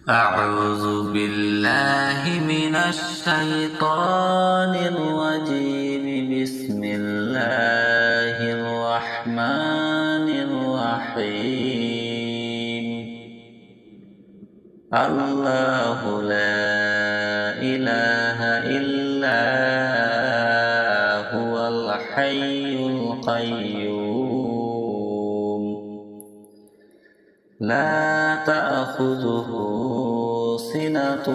أعوذ بالله من الشيطان الرجيم. بسم الله الرحمن الرحيم. الله لا إله إلا هو الحي القيوم لا تأخذه سنة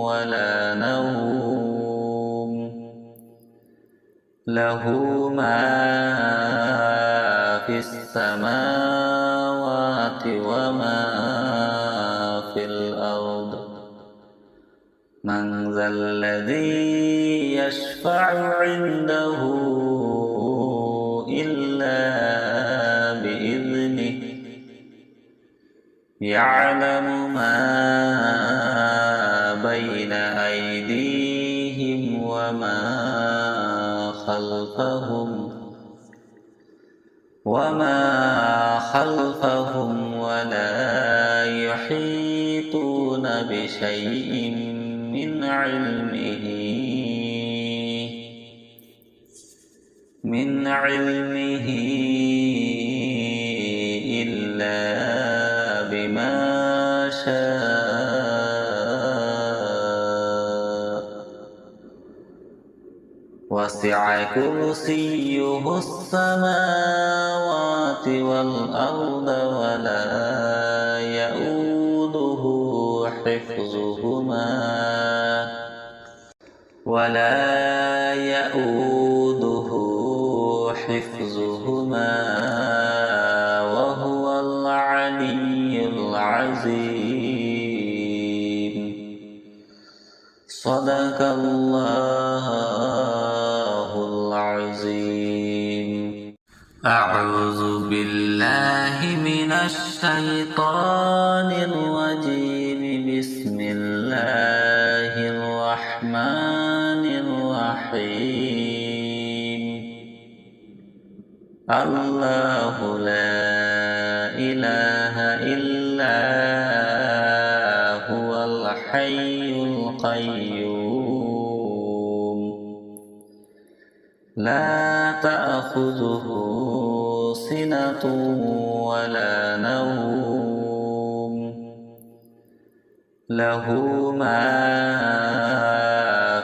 ولا نوم له ما في السماوات وما في الأرض. من ذا الذي يشفع عنده إلا بإذنه يعلم ما بين أيديهم وما خلفهم ولا يحيطون بشيء من علمه إلا بما شاء. وسع كرسيه السماوات والأرض ولا يؤوده حفظهما وهو العلي العظيم. صدق الله العظيم. أعوذ بالله من الشيطان الرجيم. بسم الله الرحمن الرحيم. الله لا إله إلا هو الحي القيوم لا تأخذه سنة ولا نوم له ما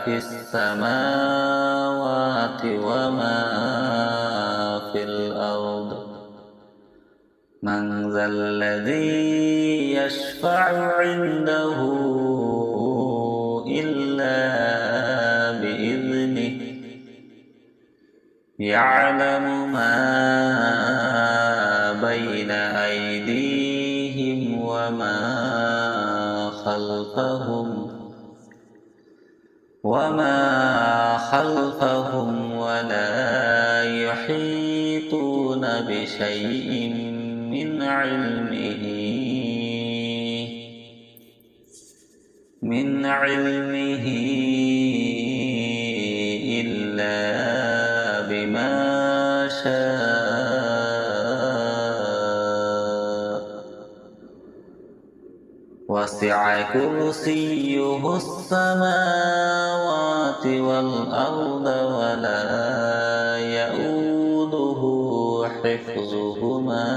في السماوات وما في الأرض. من ذا الذي يشفع عنده إلا بإذنه يعلم ما بين أيديهم وما خلفهم ولا يحيطون بشيء من علمه إلا بما شاء. وسع كرسيه السماوات والأرض ولا يؤوده حفظهما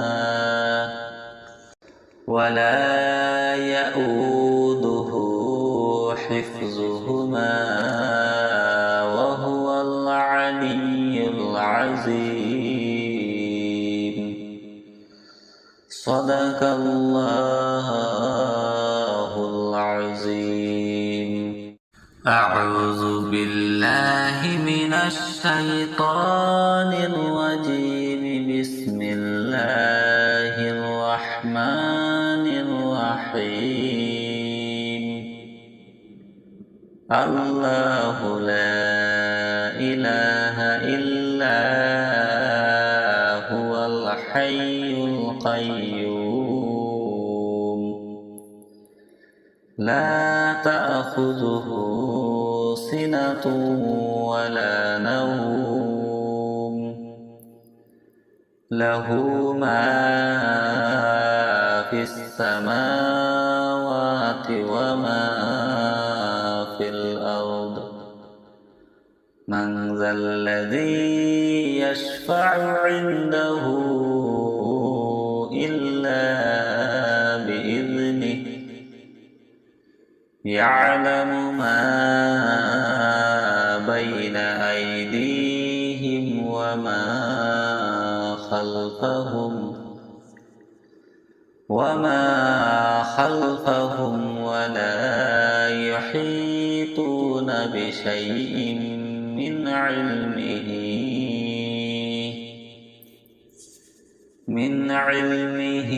وهو العلي العظيم. صدق الله العظيم. أعوذ بالله من الشيطان الرجيم. بسم الله الرحمن الرحيم. الله لا إله إلا هو الحي القيوم لا تأخذه سنة ولا نوم له ما في السماوات وما في الأرض من ذا الذي يشفع عنده إلا بإذنه يعلم ما بين أيديهم وما خلفهم ولا يحيطون بشيء من علمه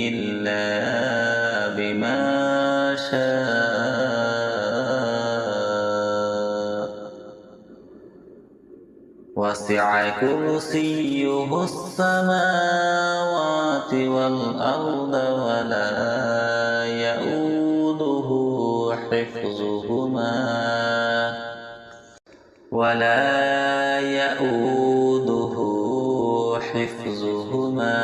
إلا بما شاء وسع كرسيه السماوات والأرض ولا يؤوده حفظهما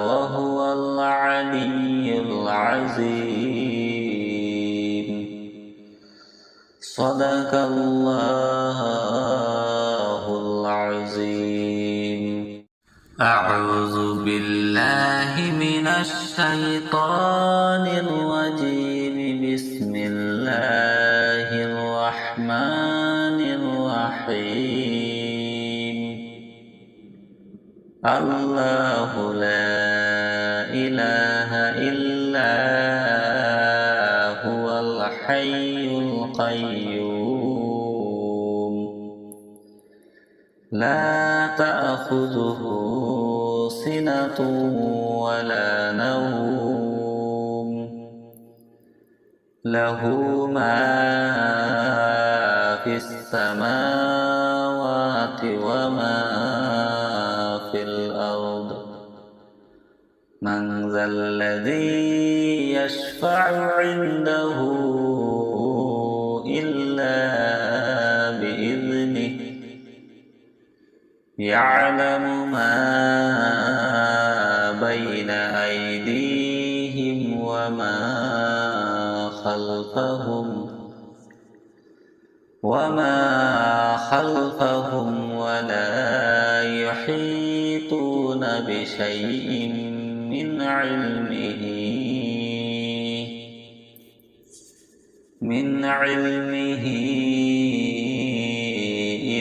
وهو العلي العظيم. صدق الله العظيم. أعوذ بالله من الشيطان الرجيم. بسم الله الرحمن الرحيم. الله لا إله إلا هو الحي القيوم لا تأخذه سنة ولا نوم له ما في السماوات وما في الأرض من ذا الذي يشفع عنده إلا بإذنه يعلم ما بين أيديهم وما خلفهم ولا يحيطون بشيء من علمه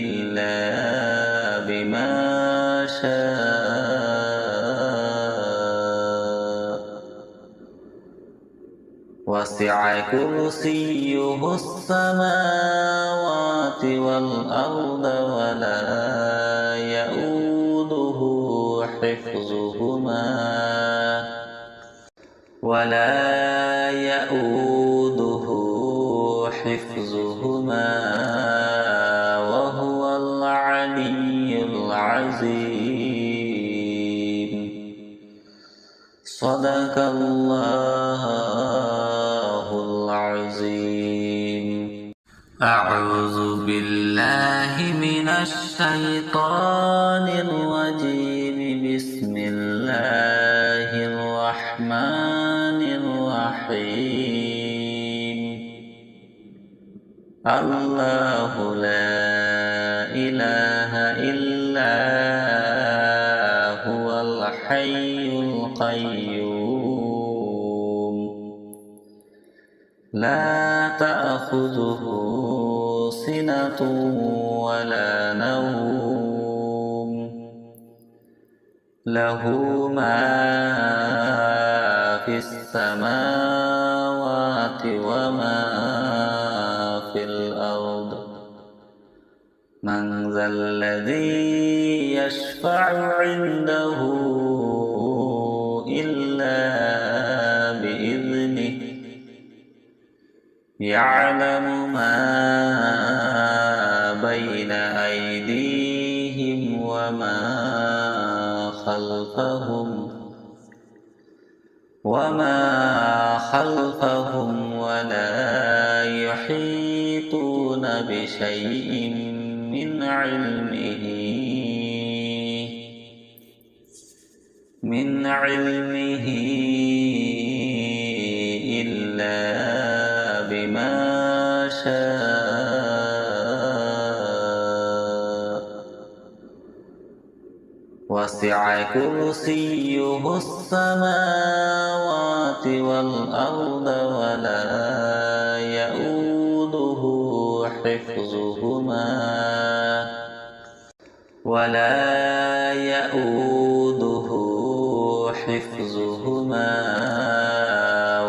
إلا بما شاء وسع كرسيه السماوات والأرض ولا يؤوده حفظهما وهو العلي العظيم. صدق الله العظيم. أعوذ بالله من الشيطان الرجيم. بسم الله الرحمن الرحيم. الله لا إله إلا هو الحي القيوم لا تأخذه سنة ولا نوم له ما في السماوات وما في الأرض من ذا الذي يشفع عنده إلا بإذنه يعلم ما بين أيديهم وما خلفهم ولا يحيطون بشيء من علمه وسع كرسيه السماوات والأرض ولا يؤوده حفظهما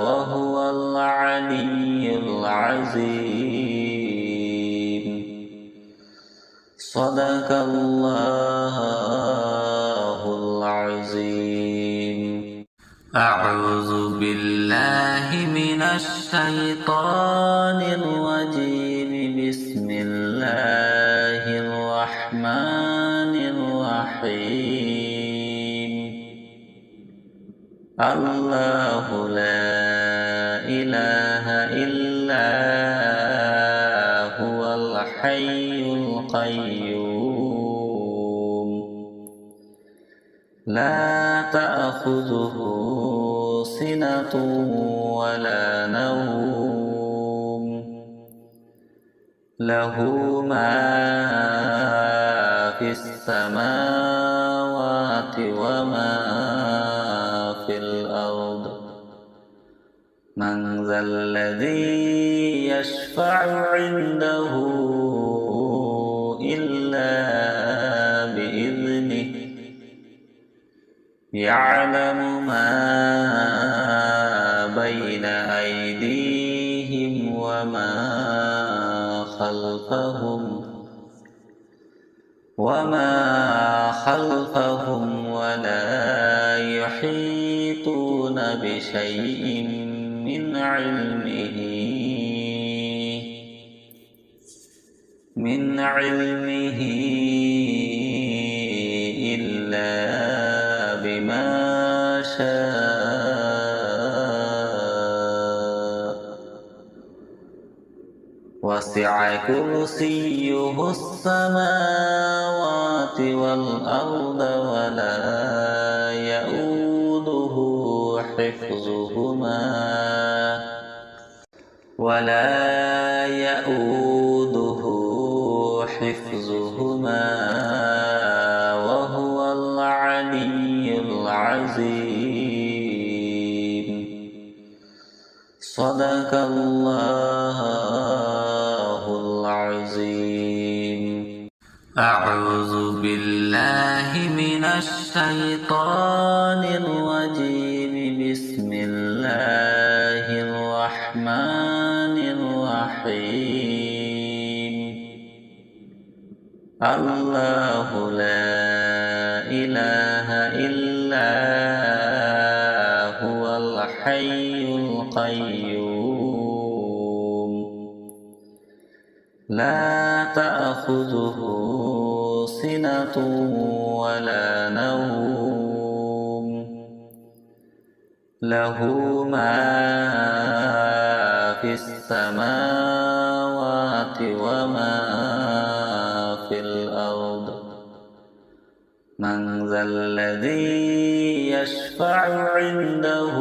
وهو العلي العظيم. صدق الله العظيم. أعوذ بالله من الشيطان الرجيم. بسم الله الرحمن الرحيم. الله لا إله إلا هو الحي القيوم لا تأخذه سنة ولا نوم له ما في السماوات وما في الأرض. من ذا الذي يشفع عنده إلا بإذنه يعلم ما بين أيديهم وما خلفهم ولا يحيطون بشيء من علمه إلا بما شاء. وسع كرسيه السماوات والأرض ولا يؤوده حفظهما وهو العلي العظيم. صدق الله العظيم. أعوذ بالله من الشيطان الرجيم. بسم الله الرحمن الرحيم. الله لا إله إلا هو الحي القيوم لا تأخذه سنة ولا نوم له ما في السماوات وما في الأرض. من ذا الذي يشفع عنده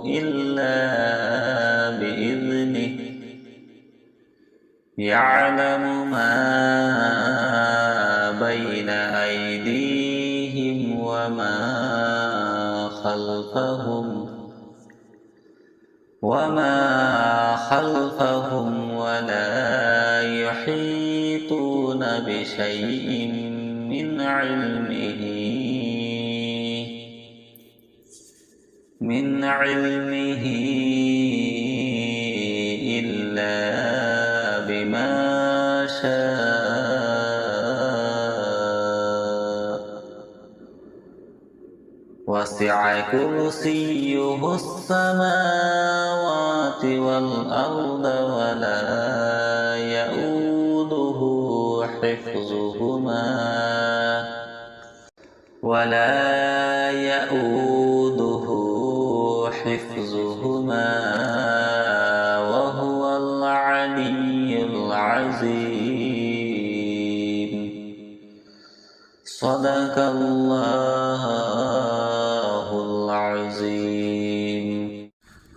إلا بإذنه يعلم ما بين أيديهم وما خلفهم ولا يحيطون بشيء من علمه إلا بما شاء. وسع كرسيه السماوات والأرض ولا يؤوده حفظهما وهو العلي العظيم. صدق الله العظيم.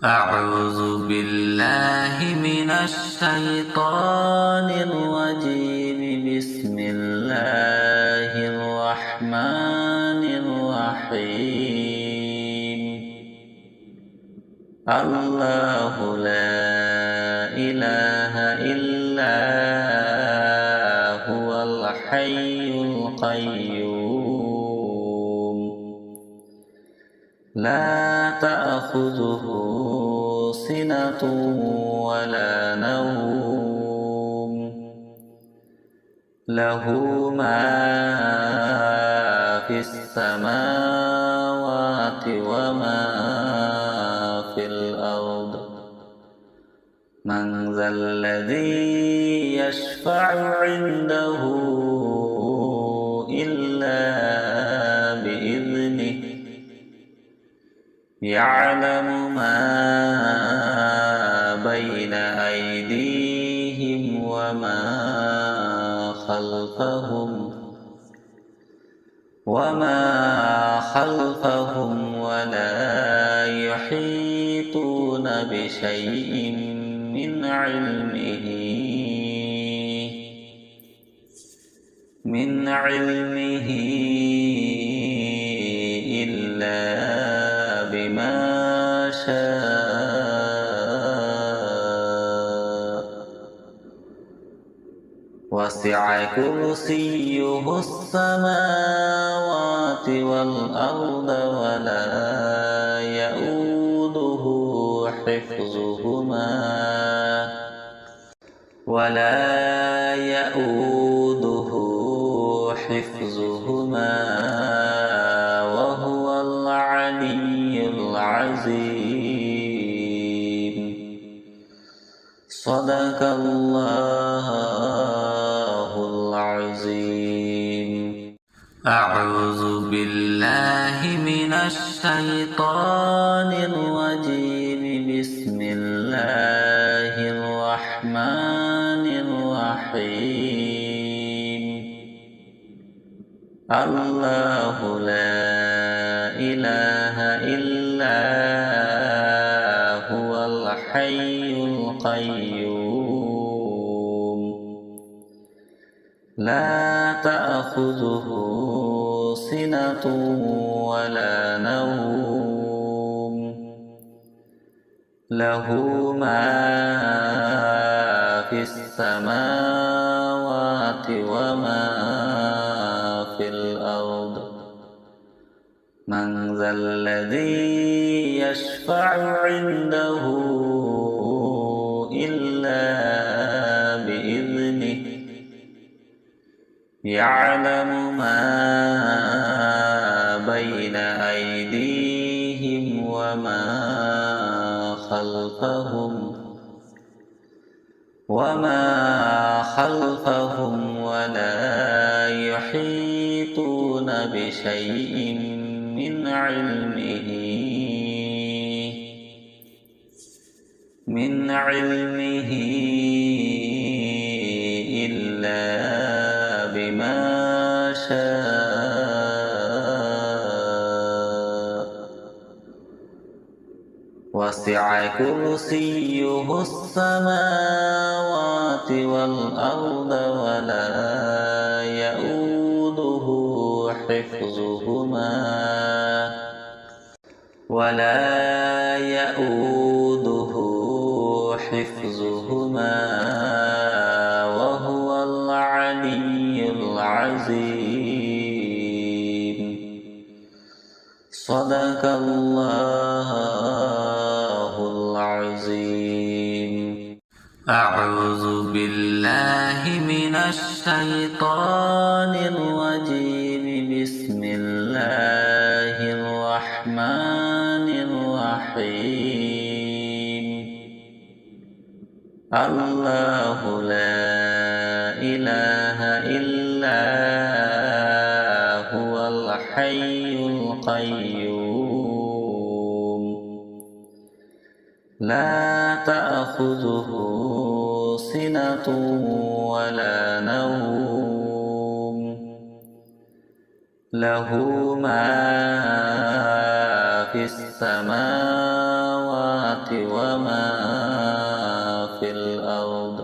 أعوذ بالله من الشيطان الرجيم. بسم الله الرحمن الله لا إله إلا هو الحي القيوم لا تأخذه سنة ولا نوم له ما في السماوات وما في الأرض من ذا الذي يشفع عنده إلا بإذنه يعلم ما بين أيديهم وما خلفهم ولا يحيطون بشيء من علمه إلا بما شاء وسع كرسيه السماوات والأرض ولا يؤوده حفظهما وهو العلي العظيم صدق الله العظيم أعوذ بالله من الشيطان الرجيم بسم الله الرحمن الرحيم الله لا إله إلا هو الحي القيوم لا تأخذه سنة ولا نوم له ما في السماوات وما في الأرض من ذا الذي يشفع عنده إلا بإذنه يعلم ما بين أيديهم وما خلفهم ولا يحيطون بشيء من علمه إلا بما شاء وسع كرسيه السماوات والأرض ولا يؤوده حفظهما وهو العلي العظيم صدق الله العظيم أعوذ بالله من الشيطان الرجيم بسم الله الرحمن الرحيم الله لا إله إلا هو الحي القيوم لا تأخذه سنة ولا نوم له ما في السماوات وما في الأرض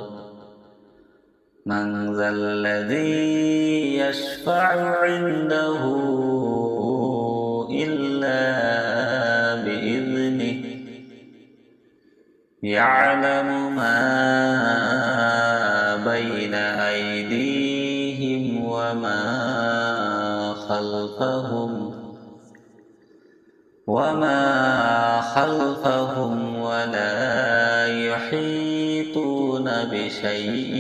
من ذا الذي يشفع عنده إلا يعلم ما بين أيديهم وما خلفهم ولا يحيطون بشيء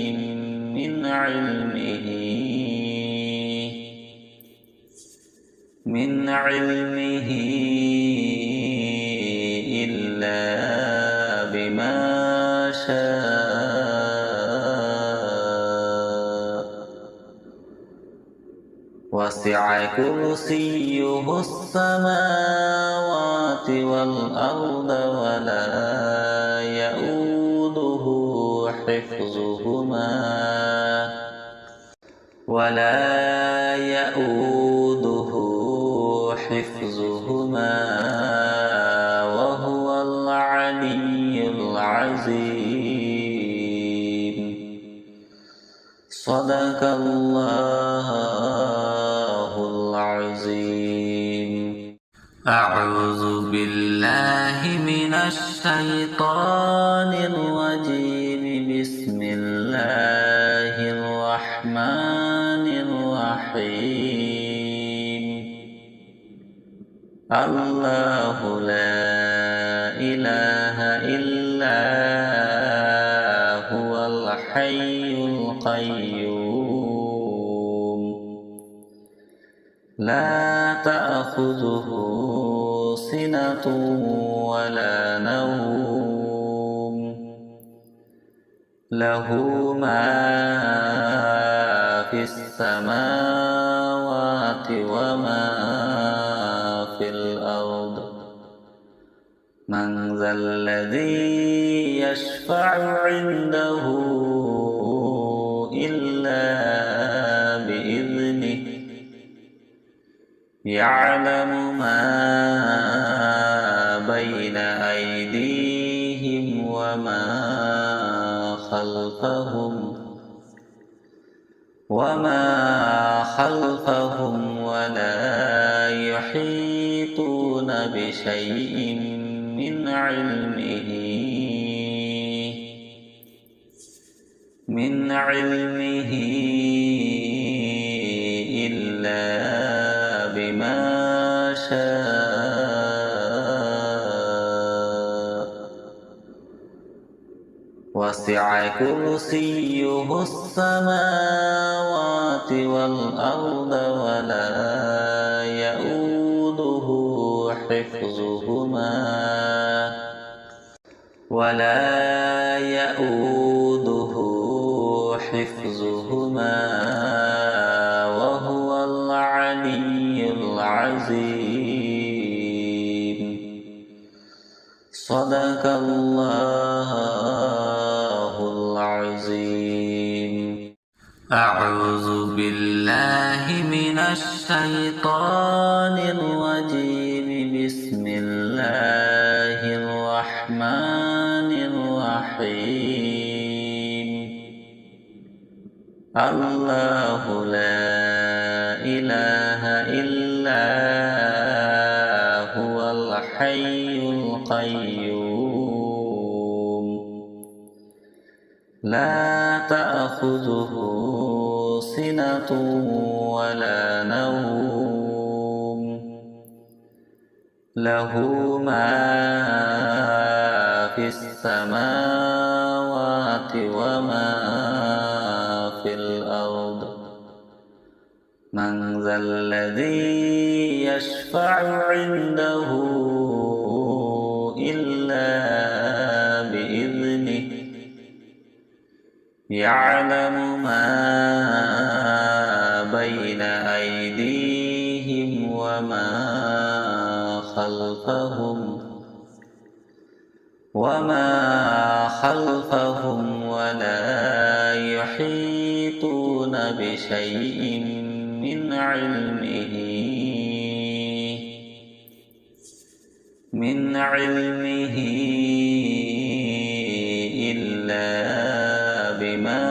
من علمه إلا بما شاء وسع كرسيه السماوات والأرض ولا يؤوده حفظهما وهو العلي العظيم. صدق الله العظيم. أعوذ بالله من الشيطان الرجيم. بسم الله الرحمن الرحيم. الله لا إله إلا هو الحي القيوم لا تأخذه سنة ولا نوم له ما في السماوات وما في الأرض. من ذا الذي يشفع عنده إلا بإذنه. يعلم ما بين أيديهم وما خلفهم ولا يحيطون بشيء من علمه إلا بما شاء وسع كرسيه السماوات والأرض ولا يؤوده حفظهما وهو العلي العظيم. صدق الله العظيم. أعوذ بالله من الشيطان الرجيم. بسم الله الرحمن الرحيم. الله لا إله إلا هو الحي القيوم لا تأخذه سنة ولا نوم له ما في السماوات وما في الأرض. من ذا الذي يشفع عنده إلا بإذنه. يعلم ما بين أيديهم وما خلفهم ولا يحيطون بشيء من علمه إلا بما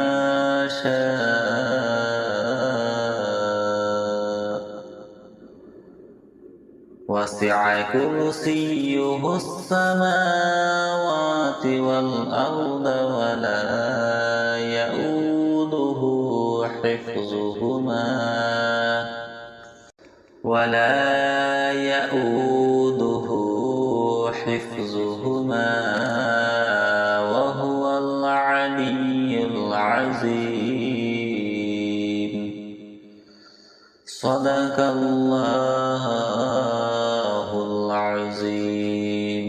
شاء وسع وسع كرسيه السماوات والأرض ولا يؤوده حفظهما وهو العلي العظيم. صدق الله العظيم.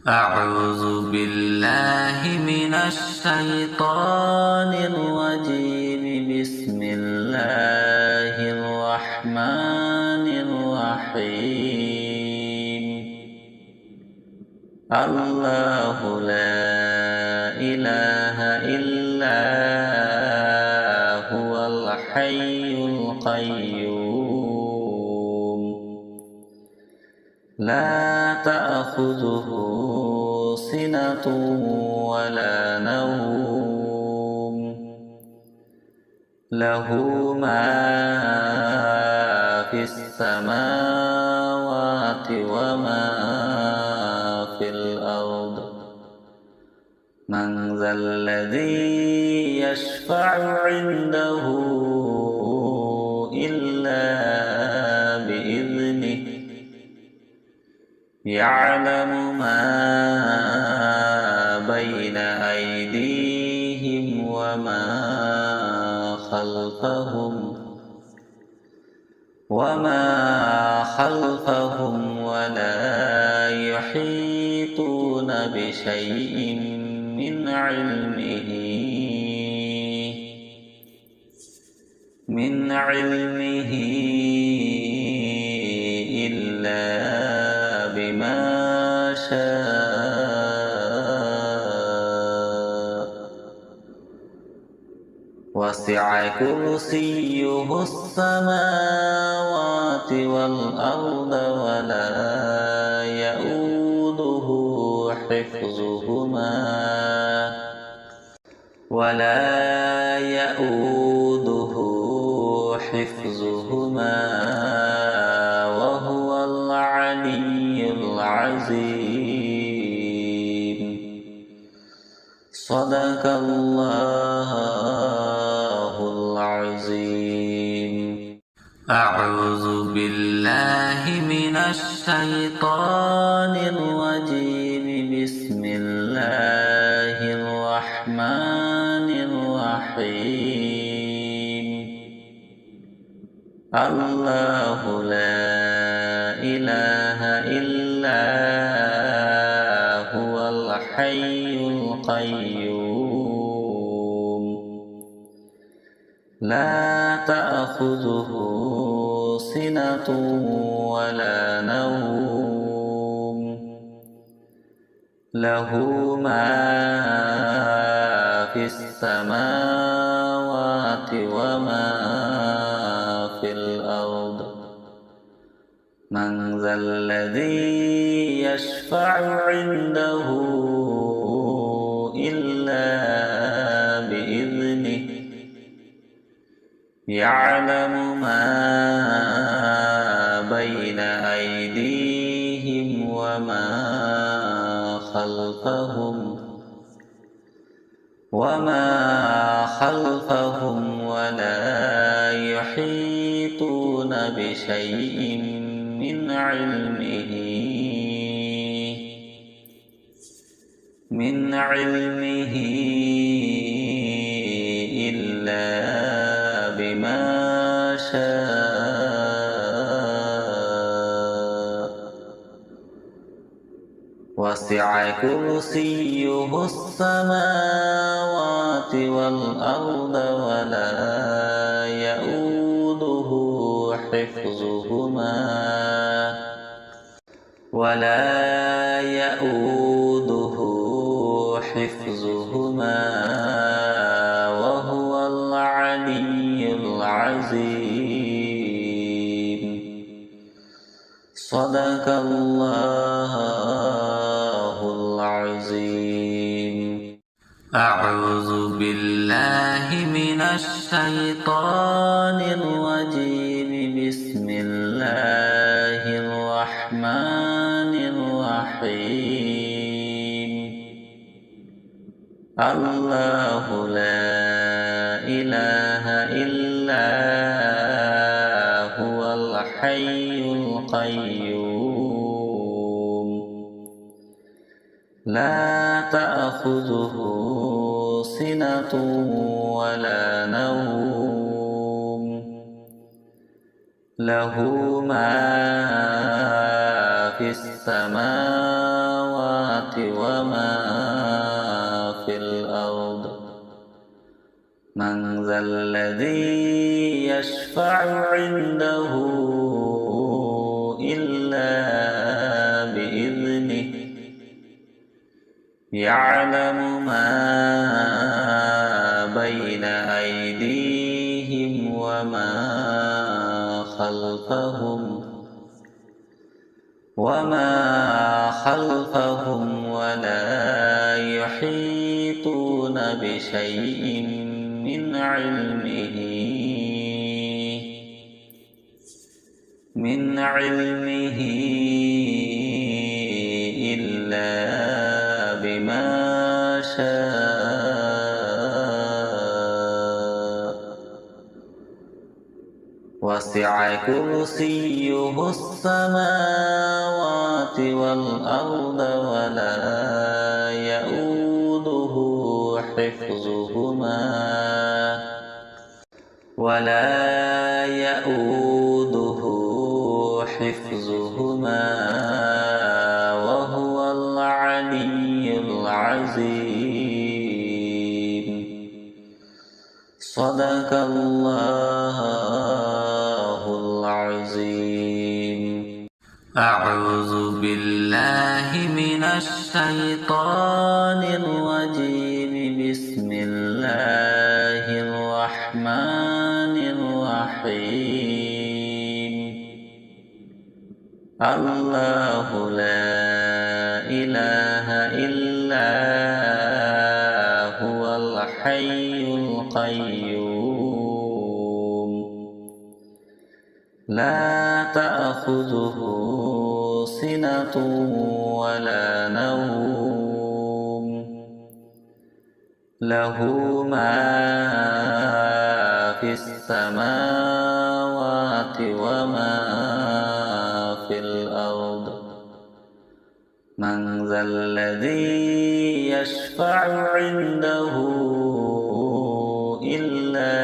أعوذ بالله من الشيطان الرجيم. بسم الله الرحمن الرحيم. الله لا إله إلا هو الحي القيوم لا تأخذه سنة ولا نوم له ما في السماوات وما في الأرض. من ذا الذي يشفع عنده إلا بإذنه يعلم ما بين أيديهم وما خلفهم ولا يحيطون بشيء من علمه إلا بما شاء. وسع كرسيه السماوات والأرض ولا يؤوده حفظهما وهو العلي العظيم. صدق الله العظيم. أعوذ بالله من الشيطان الرجيم. بسم الله الرحمن الرحيم. الله لا إله إلا هو الحي القيوم لا تأخذه سنة ولا نوم له ما في السماوات وما في الأرض. من ذا الذي يشفع عنده إلا بإذنه يعلم ما بين أيديهم وما خلفهم ولا يحيطون بشيء من علمه إلا بما شاء. وسع كرسيه السماوات والأرض ولا يؤوده حفظهما وهو العلي العظيم. صدق الله العظيم. أعوذ بالله من الشيطان الرجيم. بسم الله الرحمن الرحيم الله لا إله إلا هو الحي القيوم لا تأخذه سنة ولا نوم له ما في السماوات وما في الأرض من ذا الذي يشفع عنده إلا بإذنه يعلم ما بين أيديهم وما خلفهم ولا يحيطون بشيء من علمه إلا بما شاء وسع كرسيه السماوات والأرض ولا يؤوده حفظهما وهو العلي العظيم صدق الله العظيم أعوذ بالله من الشيطان الرجيم بسم الله الرحمن الرحيم الله لا إله إلا هو الحي القيوم لا تأخذه سنة ولا نوم له ما في السماوات وما في الأرض من ذا الذي يشفع عنده إلا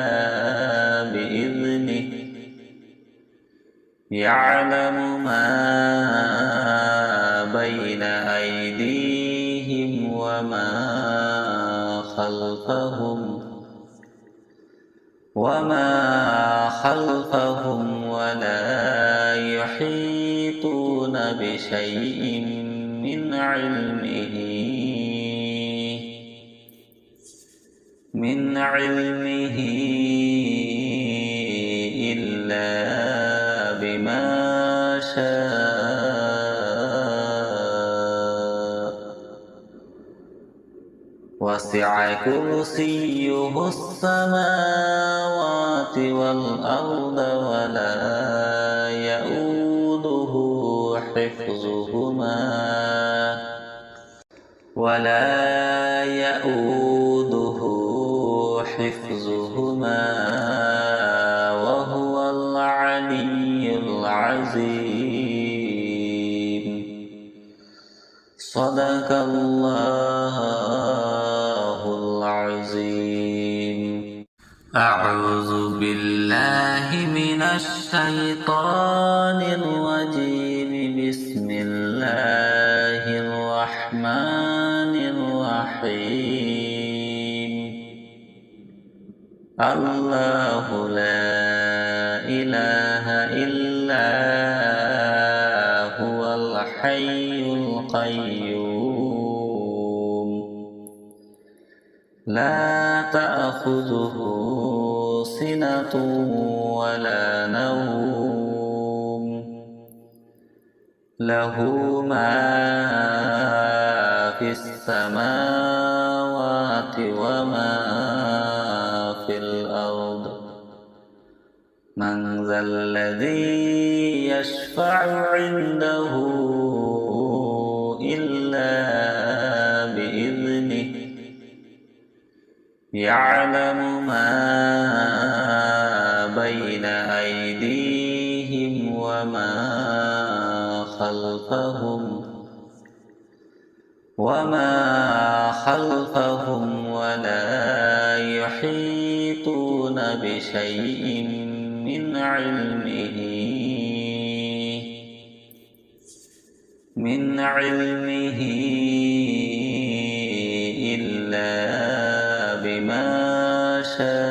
بإذنه يعلم ما بين أيديهم وما خلفهم ولا يحيطون بشيء من علمه إلا بما شاء وسع كرسيه السماوات والأرض ولا يؤوده حفظهما وهو العلي العظيم صدق الله العظيم أعوذ بالله من الشيطان الرجيم بسم الله الرحمن الرحيم الله لا إله إلا هو الحي القيوم لا تأخذه سنة ولا نوم له ما في السماوات وما في الأرض من ذا الذي يشفع عنده يعلم ما بين أيديهم وما خلفهم ولا يحيطون بشيء من علمه إلا بما شاء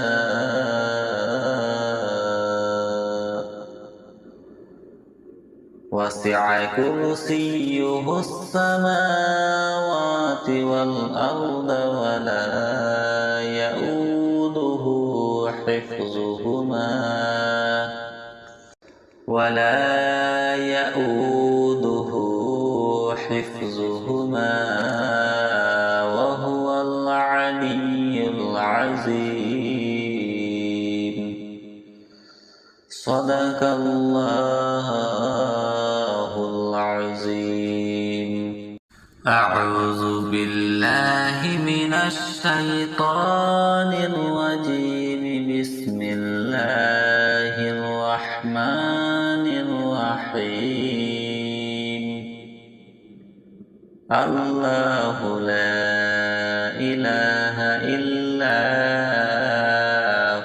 وسع كرسيه السماوات والأرض ولا يؤوده حفظهما وهو العلي العظيم. صدق الله العظيم. أعوذ بالله من الشيطان الرجيم. بسم الله الرحمن الرحيم. الله لا إله إلا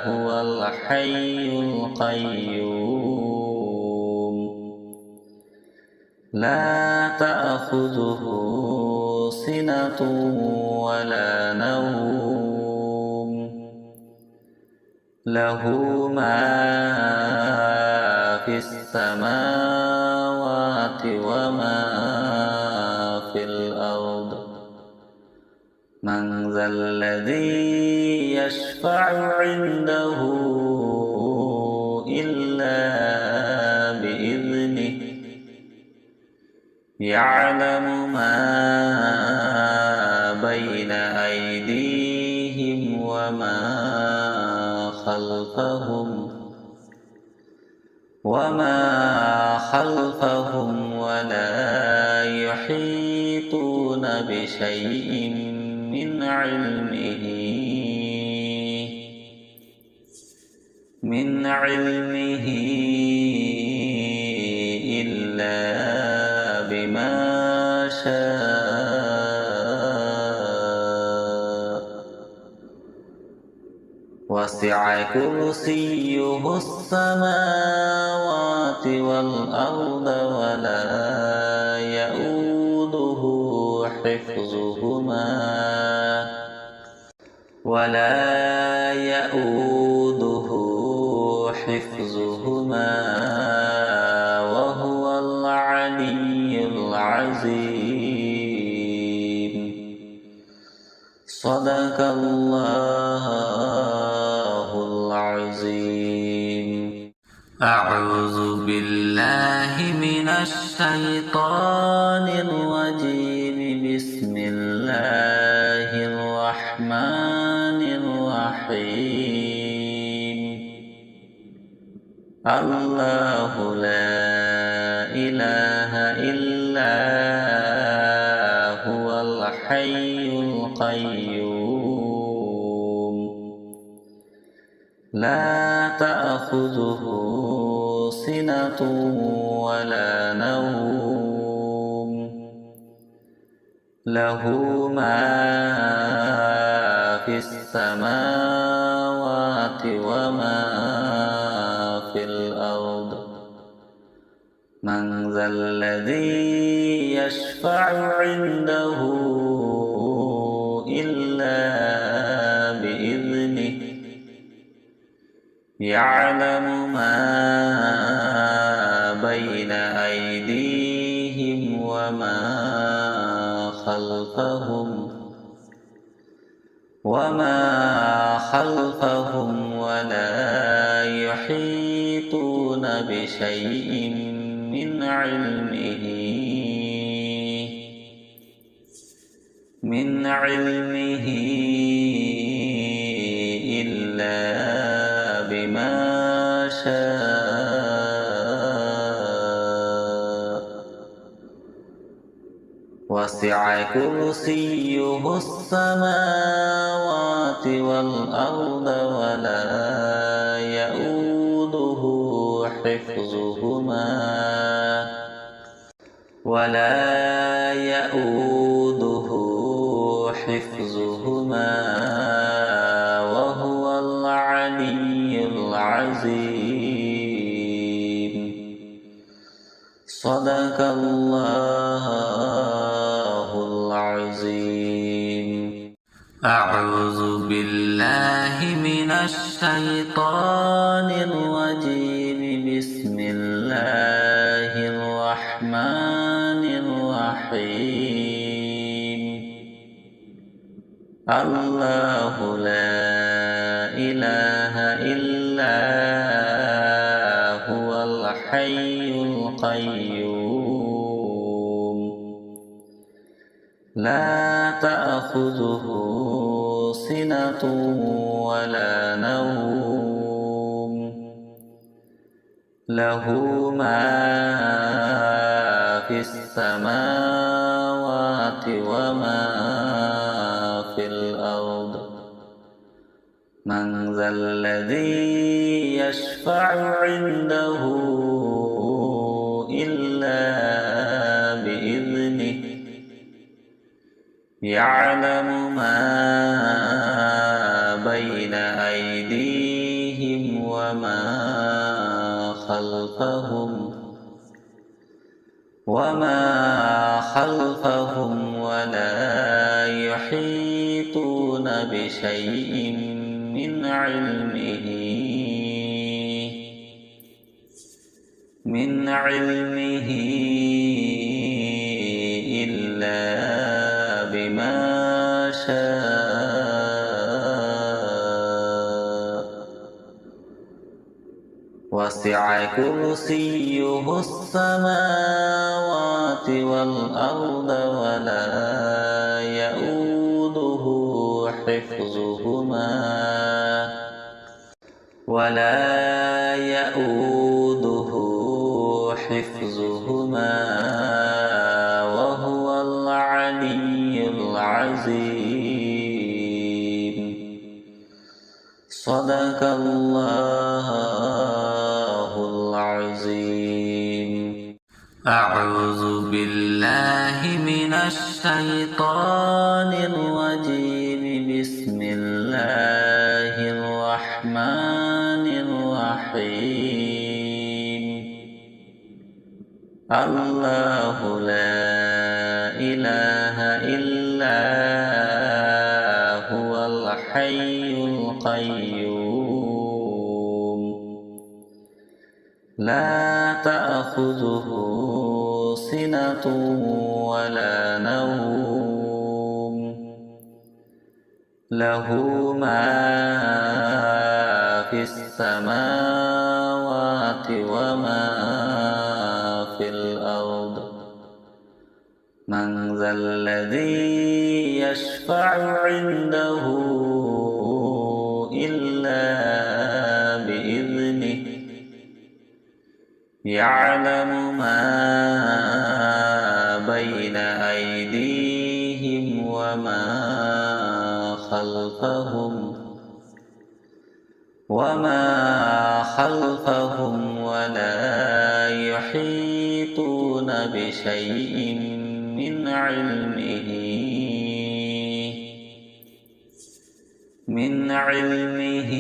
هو الحي القيوم لا تأخذه سنة ولا نوم له ما في السماوات وما في الأرض. من ذا الذي يشفع عنده إلا بإذنه. يعلم ما بين أيديهم وما خلفهم ولا يحيطون بشيء من علمه إلا بما شاء وسع كرسيه السماوات والأرض ولا يؤوده حفظهما وهو العلي العظيم. صدق الله العظيم. أعوذ بالله من الشيطان الرجيم. بسم الله الرحمن الرحيم. الله لا إله إلا هو الحي القيوم لا تأخذه سنة ولا نوم له ما في السماوات وما في الأرض. من ذا الذي يشفع عنده إلا بإذنه. يعلم ما بين أيديهم وما خلفهم ولا يحيطون بشيء من علمه إلا بما شاء وسع كرسيه السماوات والأرض ولا يؤوده حفظهما وهو العلي العظيم. صدق الله العظيم. أعوذ بالله من الشيطان الرجيم. بسم الله الرحمن الرحيم. الله لا إله إلا هو الحي القيوم لا تأخذه سنة ولا نوم له ما في السماوات وما في الأرض. من ذا الذي يشفع عنده إلا بإذنه يعلم ما بين أيديهم وما خلفهم ولا يحيطون بشيء من علمه إلا بما شاء. وسع كرسيه السماوات والأرض ولا يؤوده حفظهما وهو العلي العظيم. صدق الله العظيم. أعوذ بالله من الشيطان الرجيم. بسم الله الرحمن الرحيم. الله لا إله إلا هو الحي القيوم لا تأخذه سنة ولا نوم له ما في السماوات وما في الأرض. من ذا الذي يشفع عنده إلا بإذنه يعلم ما بين أيديهم وما خلفهم ولا يحيطون بشيء من علمه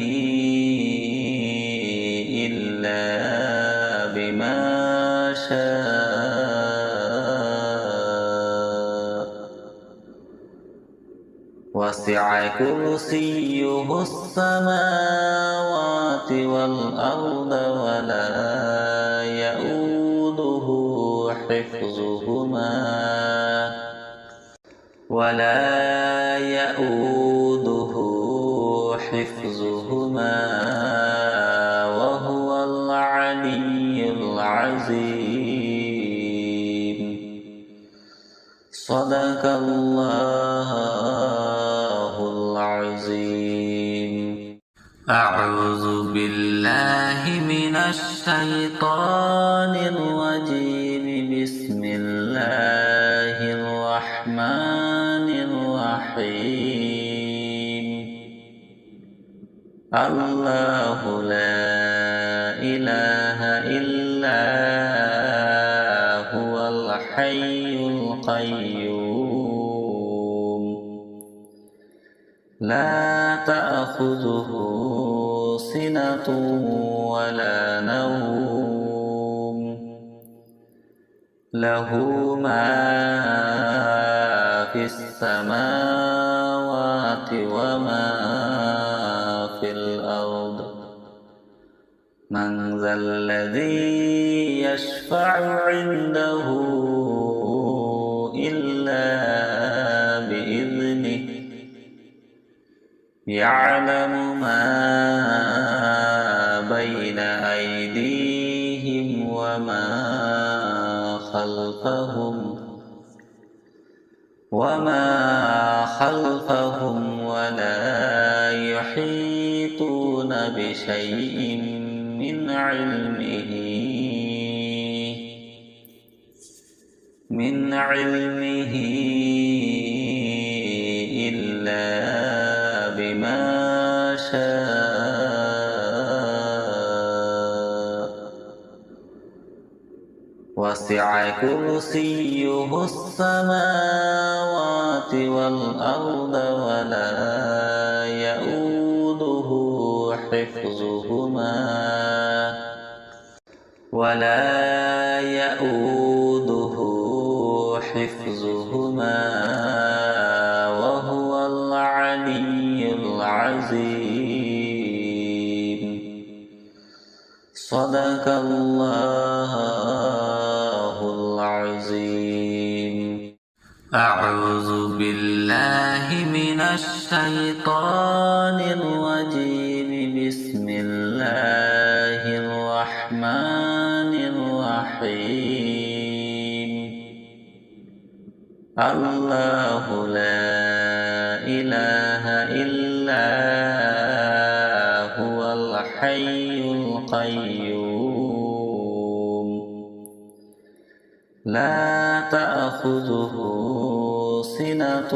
إلا بما شاء. وسع كرسيه السماوات والأرض ولا يؤوده حفظهما وهو العلي العظيم. صدق الله العظيم. أعوذ بالله من الشيطان الرجيم. بسم الله الرحمن الرحيم الله لا إله إلا هو الحي القيوم لا تأخذه سنة ولا نوم له ما في السماوات وما في الأرض من ذا الذي يشفع عنده إلا بإذنه يعلم ما بين أيديهم وما خلفهم ولا يحيطون بشيء من علمه إلا بما شاء وسع كرسيه السماوات والأرض ولا يؤوده حفظهما وهو العلي العظيم صدق الله العظيم أعوذ بالله من الشيطان الرجيم بسم الله الرحمن الرحيم الله لا إله إلا هو الحي القيوم لا تأخذه سنة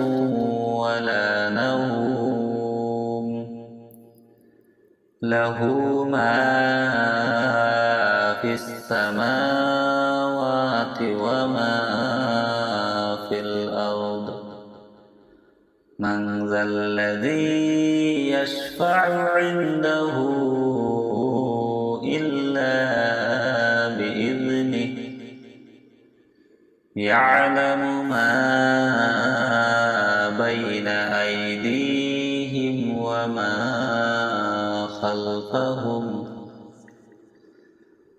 ولا نوم له ما في السماوات وما في الأرض من ذا الذي يشفع عنده إلا بإذنه يعلم ما بين أيديهم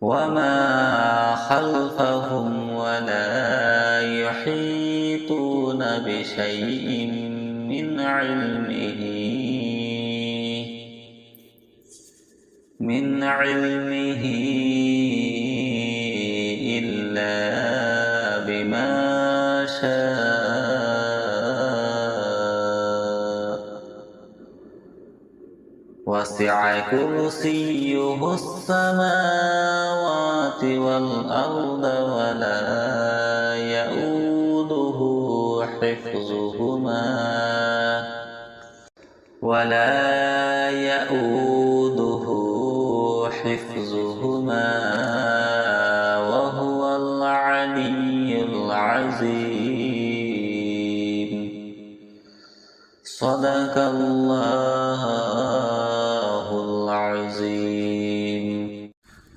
وما خلفهم ولا يحيطون بشيء من علمه إلا بما شاء وسع كرسيه السماوات والأرض ولا يؤوده حفظهما وهو العلي العظيم صدق الله العظيم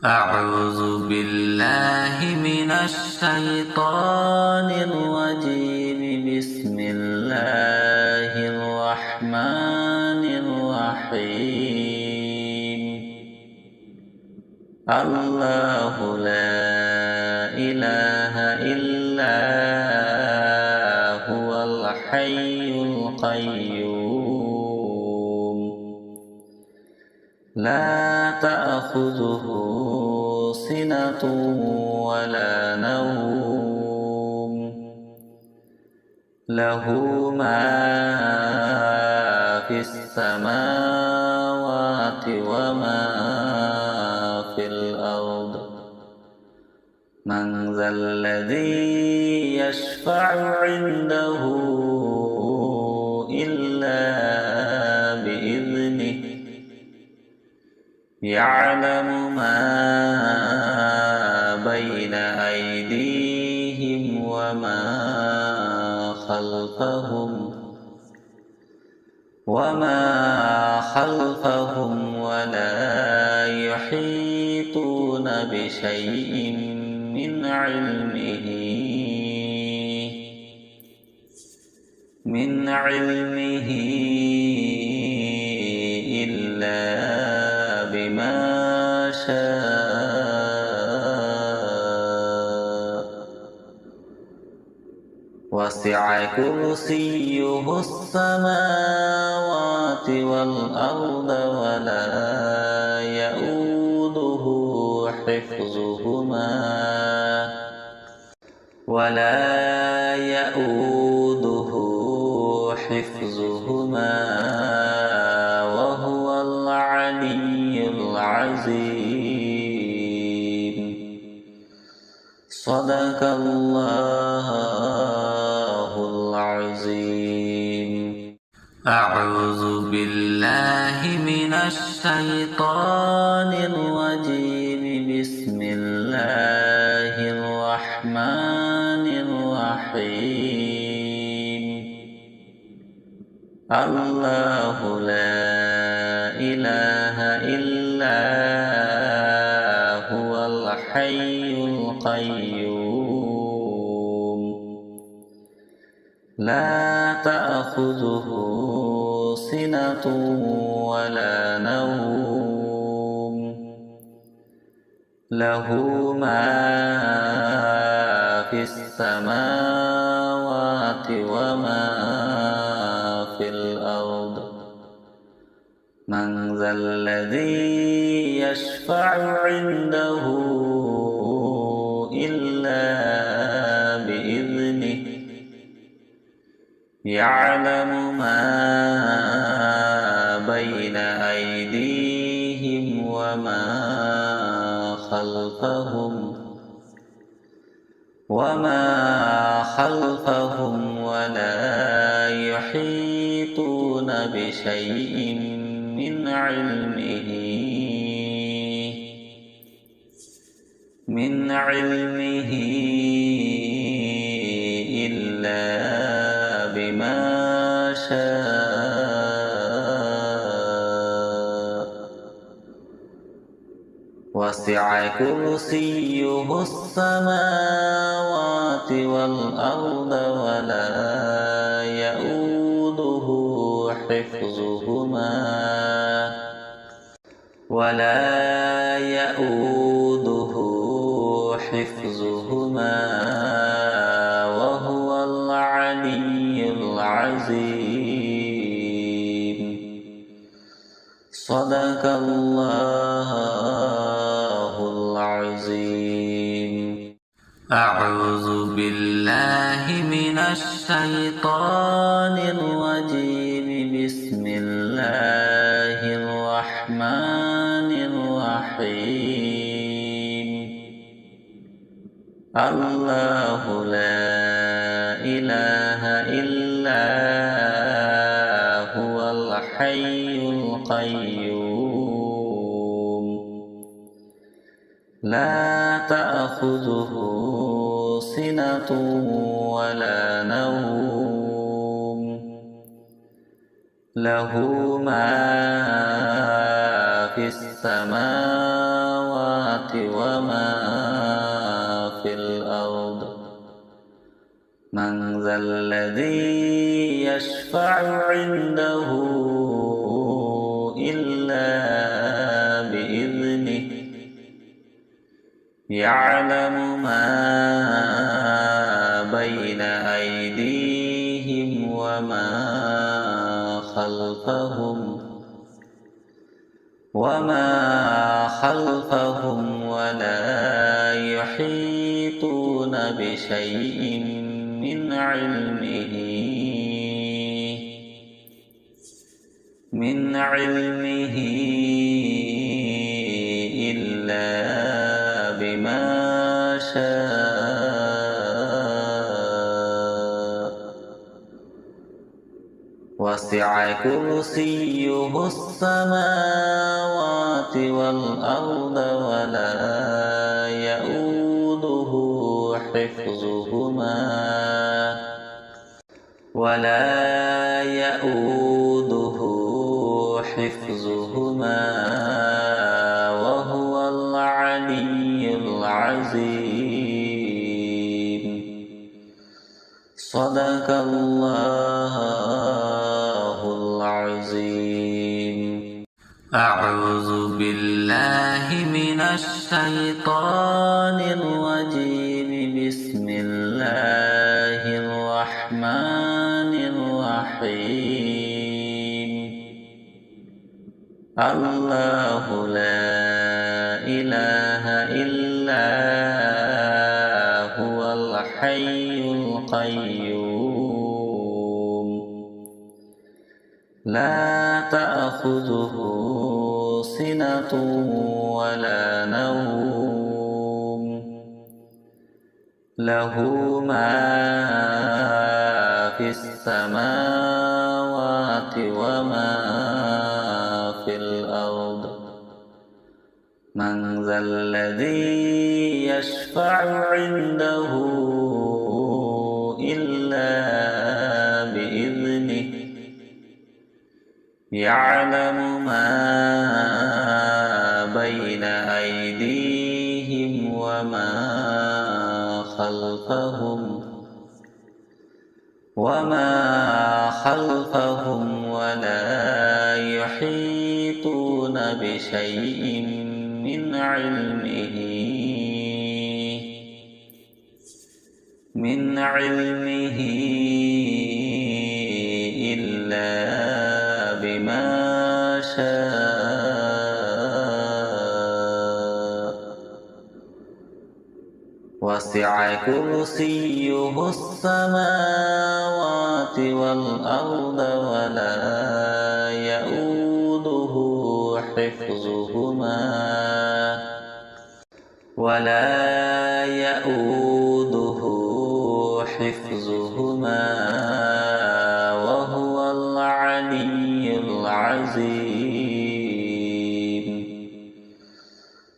أعوذ بالله من الشيطان الرجيم بسم الله الرحمن الرحيم الله لا إله إلا هو الحي القيوم لا تأخذه سنة ولا نوم له ما في السماوات وما في الأرض من ذا الذي يشفع عنده يعلم ما بين أيديهم وما خلفهم ولا يحيطون بشيء من علمه إلا بما شاء وسع كرسيه السماوات والأرض ولا يؤوده حفظهما وهو العلي العظيم. صدق الله العظيم. أعوذ بالله من الشيطان الرجيم. بسم الله الرحمن الرحيم. الله لا إله إلا هو الحي القيوم لا تأخذه سنة ولا نوم له ما في السماوات وما في الأرض. من ذا الذي يشفع عنده إلا بإذنه. يعلم ما بين أيديهم وما خلفهم ولا يحيطون بشيء من علمه إلا بما شاء وسع كرسيه السماوات والأرض ولا يؤوده حفظهما وهو العلي العظيم. صدق الله العظيم. أعوذ بالله من الشيطان الرجيم. بسم الله الرحمن الرحيم. الله لا إله إلا هو الحي القيوم لا تأخذه سنة ولا نوم له ما في السماوات وما في الأرض. من ذا الذي يشفع عنده إلا بإذنه. يعلم ما بين أيديهم وما خلفهم ولا يحيطون بشيء من علمه إلا بما شاء وسع كرسيه السماوات والأرض ولا يؤوده حفظهما وهو العلي العظيم. صدق الله العظيم. أعوذ بالله من الشيطان الرجيم. بسم الله الرحمن الرحيم. الله لا إله إلا هو الحي القيوم لا تأخذه سنة ولا نوم له ما في السماوات وما في الأرض. من ذا الذي يشفع عنده إلا بإذنه يعلم ما بين أيديهم وما خلفهم ولا يحيطون بشيء من علمه إلا بما شاء. وسع كرسيه السماوات والأرض ولا يؤوده حفظهما وهو العلي العظيم.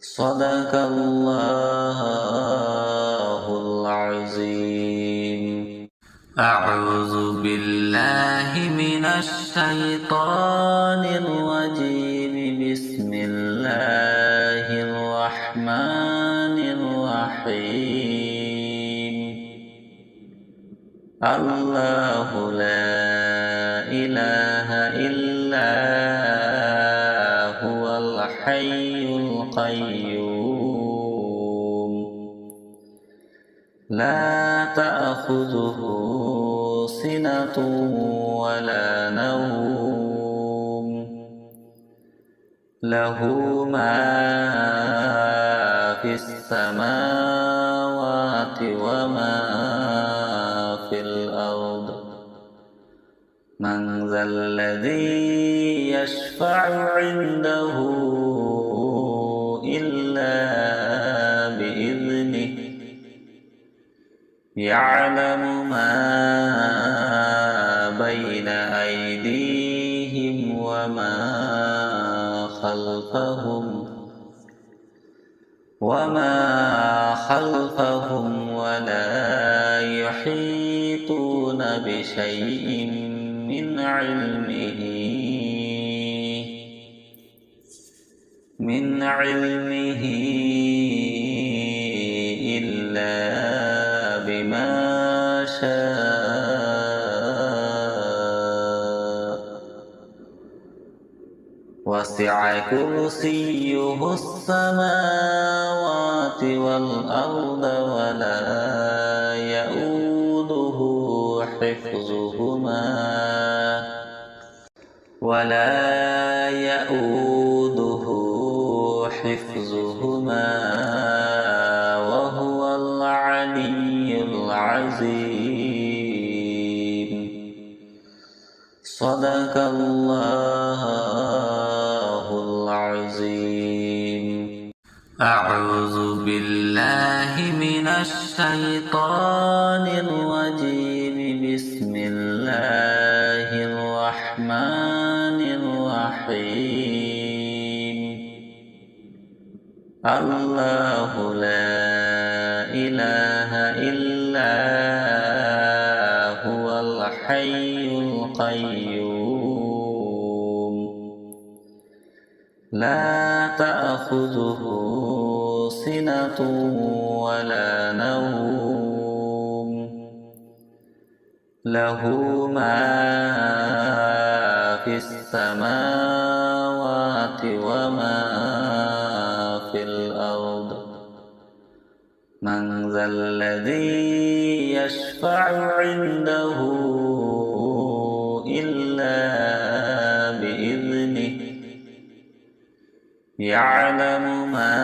صدق الله العظيم. أعوذ بالله من الشيطان الرجيم. بسم الله الرحمن الرحيم. الله لا إله إلا هو الحي القيوم لا تأخذه سنة ولا نوم له ما في السماوات وما في الأرض. من ذا الذي يشفع عنده إلا بإذنه يعلم ما بين أيديهم وما خلفهم ولا يحيطون بشيء من علمه إلا بما شاء. وسع كرسيه السماوات والأرض ولا يؤوده حفظهما وهو العلي العظيم. صدق الله العظيم. أعوذ بالله من الشيطان الرجيم. بسم الله الرحمن الله لا إله إلا هو الحي القيوم لا تأخذه سنة ولا نوم له ما في السماوات وما في الأرض من ذا الذي يشفع عنده إلا بإذنه يعلم ما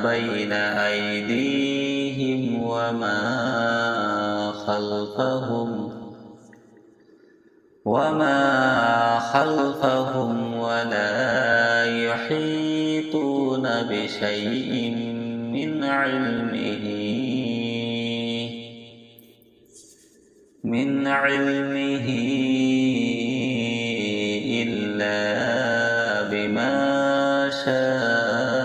بين أيديهم وما خلفهم ولا يحيطون بشيء من علمه إلا بما شاء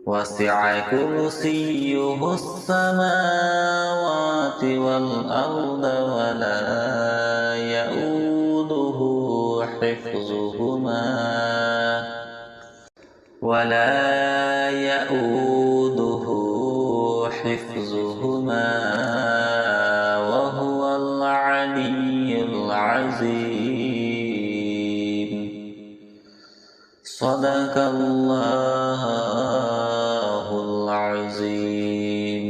وسع كرسيه السماوات والأرض ولا يؤوده حفظهما وهو العلي العظيم صدق الله العظيم.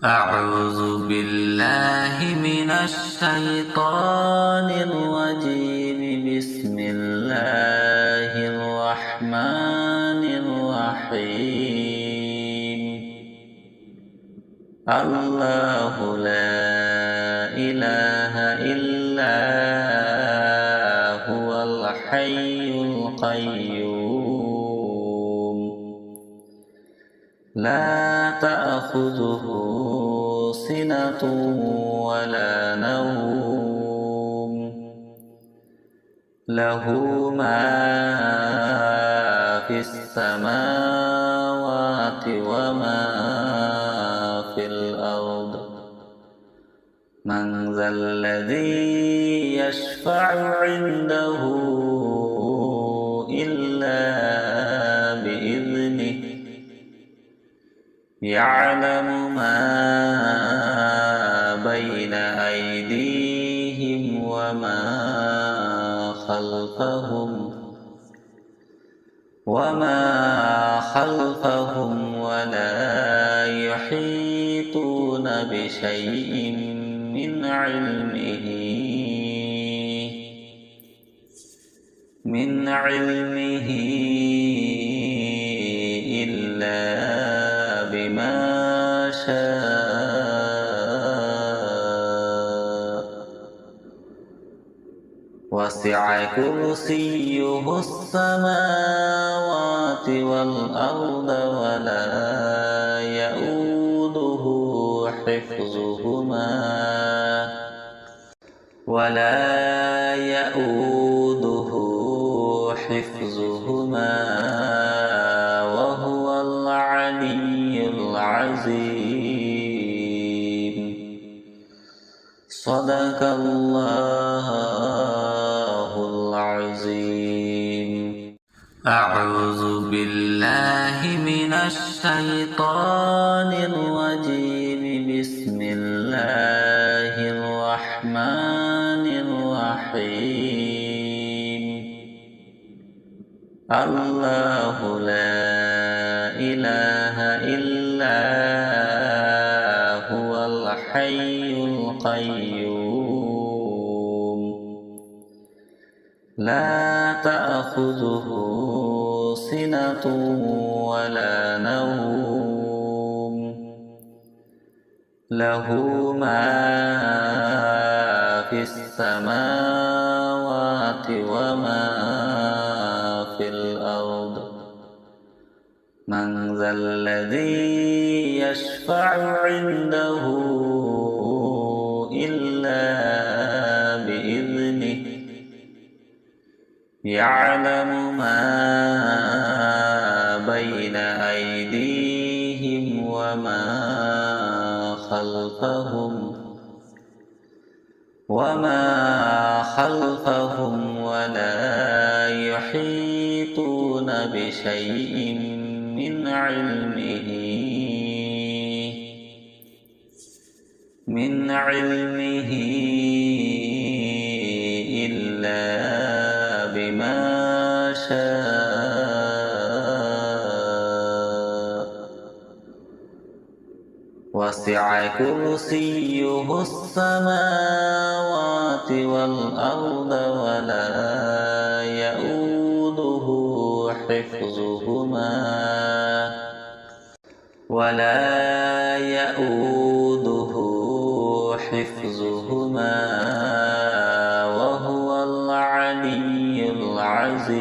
أعوذ بالله من الشيطان الرجيم. بسم الله الرحمن الرحيم. الله لا إله إلا هو الحي القيوم لا تأخذه سنة ولا نوم له ما في السماوات وما في الأرض من ذا الذي يشفع عنده إلا بإذنه يعلم ما بين أيديهم وما خلفهم ولا يحيطون بشيء من علمه إلا بما شاء وسع كرسيه السماوات والأرض ولا يؤوده حفظهما وهو العلي العظيم صدق الله العظيم. أعوذ بالله من الشيطان الرجيم. بسم الله الرحمن الرحيم. الله لا إله إلا هو الحي القيوم لا تأخذه سنة ولا نوم له ما في السماوات وما في الأرض من ذا الذي يشفع عنده إلا بإذنه يعلم ما بين أيديهم وما خلفهم ولا يحيطون بشيء من علمه إلا بما شاء وسع كرسيه السماوات والأرض ولا يؤوده حفظهما وهو العلي العظيم.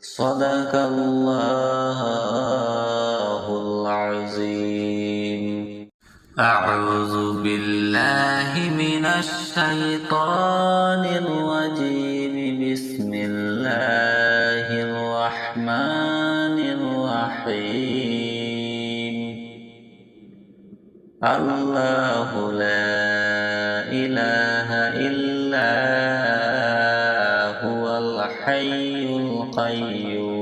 صدق الله العظيم. أعوذ بالله من الشيطان الرجيم. بسم الله الرحمن الرحيم. الله لا إله إلا هو الحي القيوم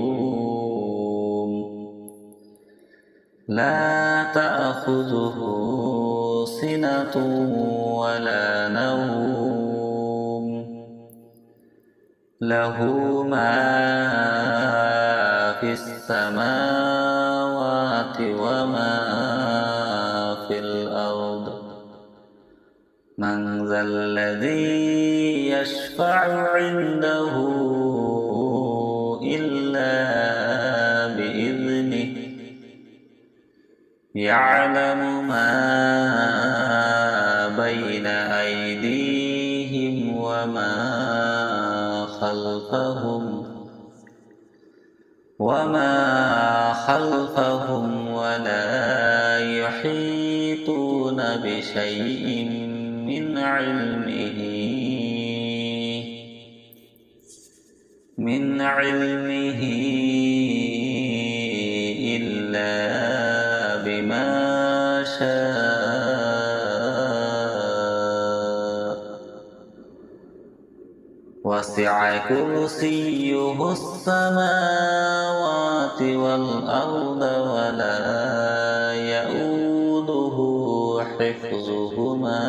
لا تأخذه سنة ولا نوم له ما في السماوات وما في الأرض. من ذا الذي يشفع عنده إلا بإذنه. يعلم ما بين أيديهم وما خلفهم ولا يحيطون بشيء من علمه إلا بما شاء وسع كرسيه السماوات والأرض ولا يؤوده حفظهما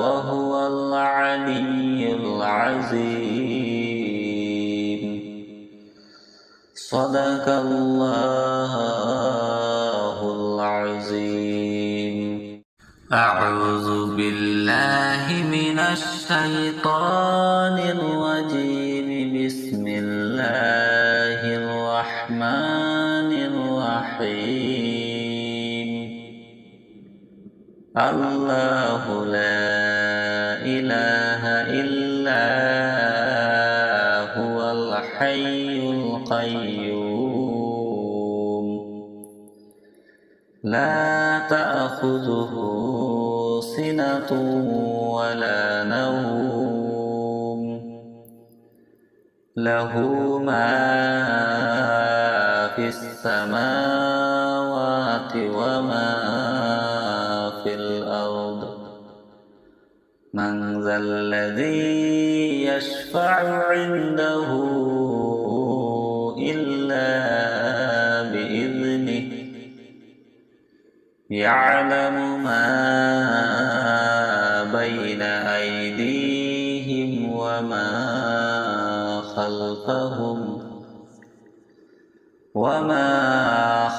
وهو العلي العظيم. صدق الله العظيم. أعوذ بالله من الشيطان الرجيم. بسم الله الرحمن الرحيم. الله لا إله إلا هو الحي القيوم لا تأخذه سنة ولا نوم له ما في السماوات وما في الأرض. من ذا الذي يشفع عنده إلا بإذنه. يعلم ما بين أيديهم وما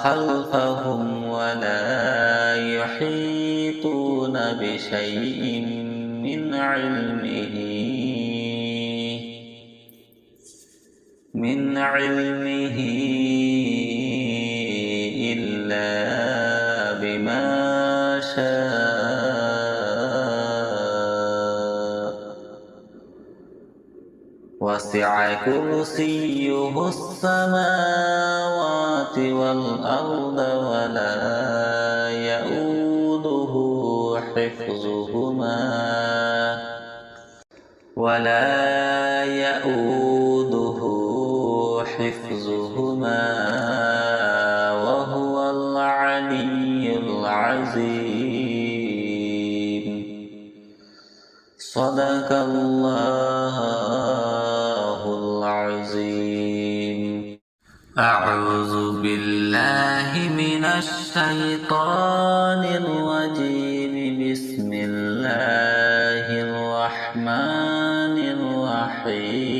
خلفهم ولا يحيطون بشيء من علمه إلا بما شاء وسع كرسيه السماوات والأرض ولا يؤوده حفظهما وهو العلي العظيم. صدق الله العظيم. أعوذ بالله من الشيطان الرجيم. بسم الله الرحمن الرحيم.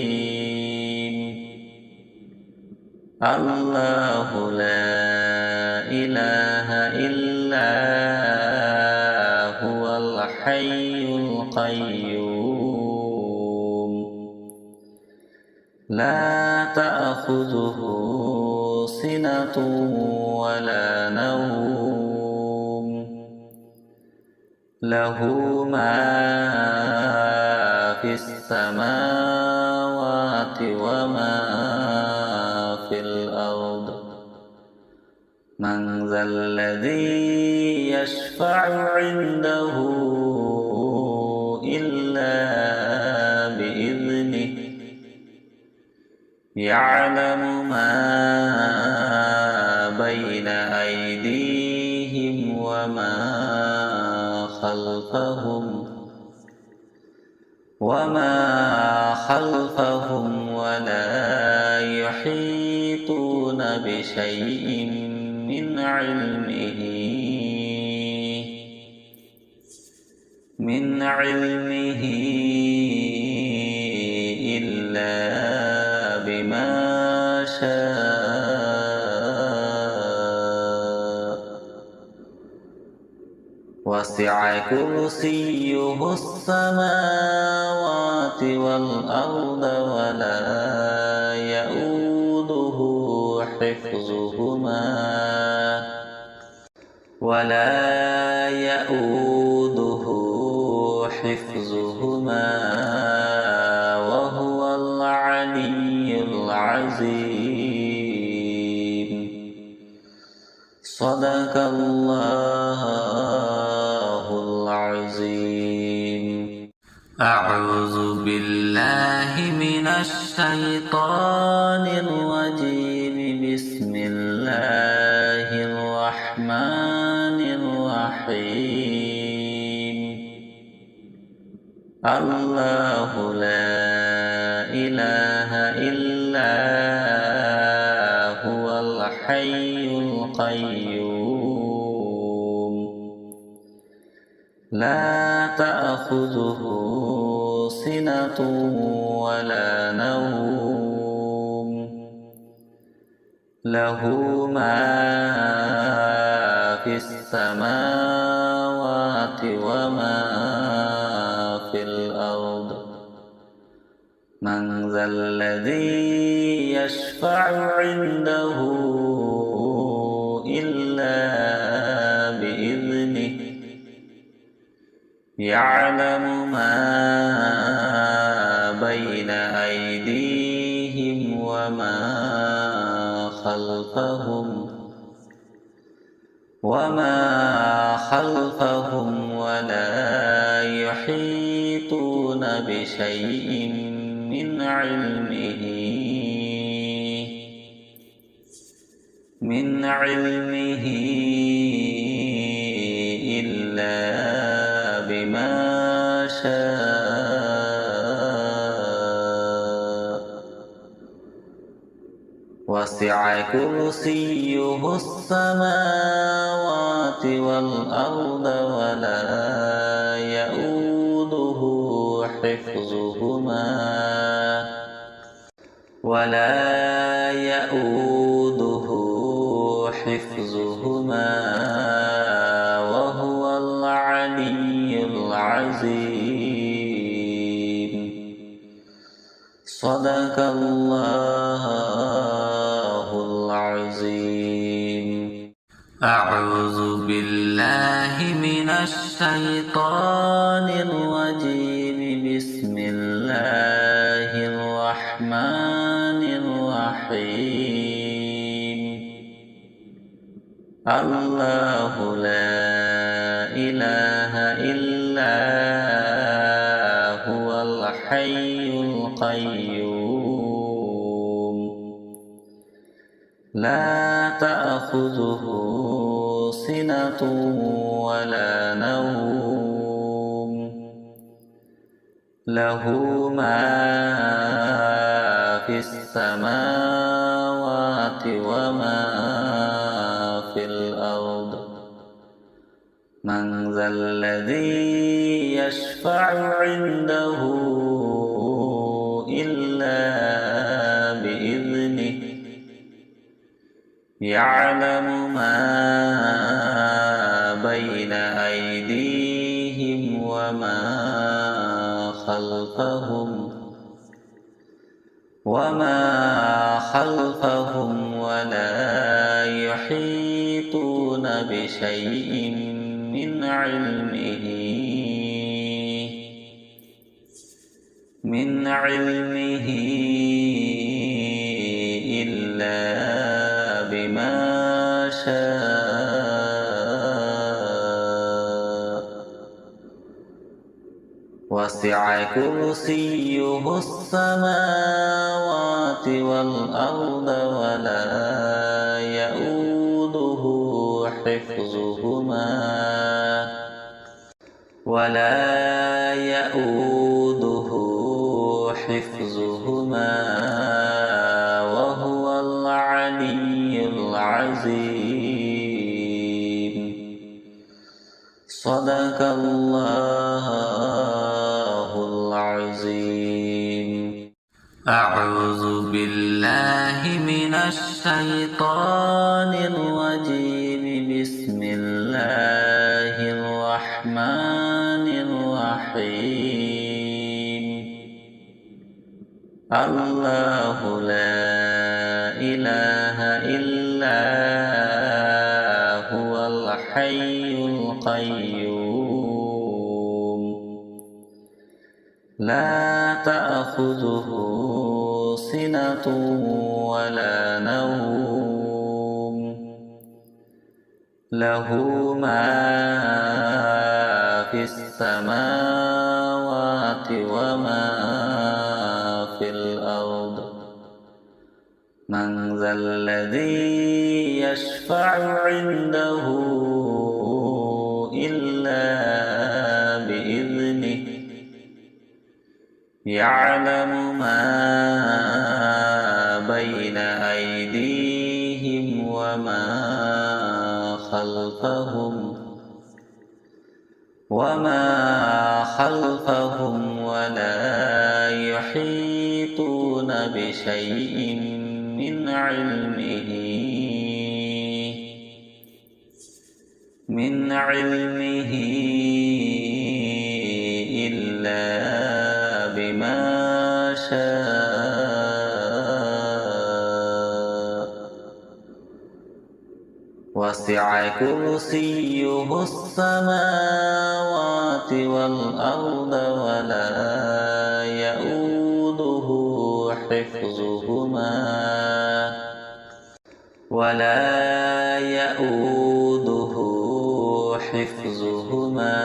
الله لا إله إلا هو الحي القيوم لا تأخذه سنة ولا نوم له ما في السماوات وما في الأرض. من ذا الذي يشفع عنده إلا بإذنه يعلم ما بين أيديهم وما خلفهم ولا يحيطون بشيء من علمه إلا بما شاء. وسع كرسيه السماوات والأرض ولا يؤوده حفظهما وهو العلي العظيم. صدق الله العظيم. أعوذ بالله من الشيطان الرجيم. بسم الله الرحمن الرحيم. الله لا إله إلا هو الحي القيوم لا تأخذه سنة ولا نوم له ما في السماوات وما في الأرض. من ذا الذي يشفع عنده إلا بإذنه يعلم ما بين أيديهم وما خلفهم ولا يحيطون بشيء من علمه إلا بما شاء. وسع كرسيه السماوات والأرض ولا يؤوده حفظهما وهو العلي العظيم. صدق الله العظيم. أعوذ بالله من الشيطان الرجيم. بسم الله الرحمن الله لا إله إلا هو الحي القيوم لا تأخذه سنة ولا نوم له ما في السماوات وما في الأرض من ذا الذي يشفع عنده إلا بإذنه يعلم ما بين أيديهم وما خلفهم ولا يحيطون بشيء من علمه إلا بما شاء وسع كرسيه السماوات والأرض ولا يؤوده حفظهما وهو العلي العظيم صدق الله العظيم أعوذ بالله من الشيطان الرجيم بسم الله الرحمن الرحيم الله لا إله إلا هو الحي القيوم لا تأخذه سنة ولا نوم له ما في السماوات وما في الأرض من ذا الذي يشفع عنده إلا بإذنه يعلم ما بين أيديهم وما خلفهم ولا يحيطون بشيء من علمه إلا بما شاء وسع كرسيه السماوات والأرض ولا يؤوده حفظهما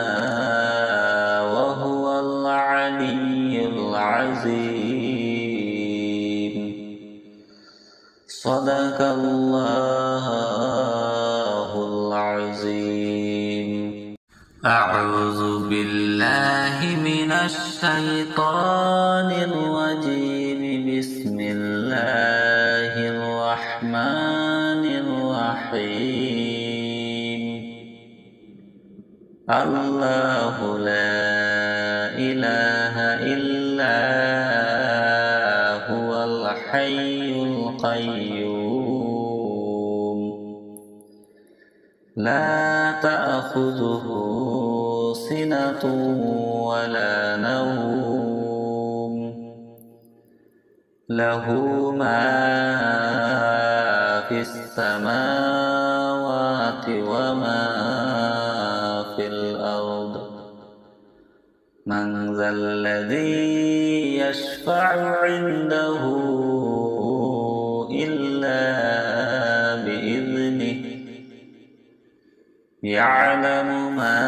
وهو العلي العظيم صدق الله العظيم أعوذ بالله من الشيطان الرجيم بسم الله الرحمن الرحيم الله لا إله إلا هو الحي القيوم لا تأخذه سنة ولا نوم له ما في السماوات وما في الأرض من ذا الذي يشفع عنده إلا بإذنه يعلم ما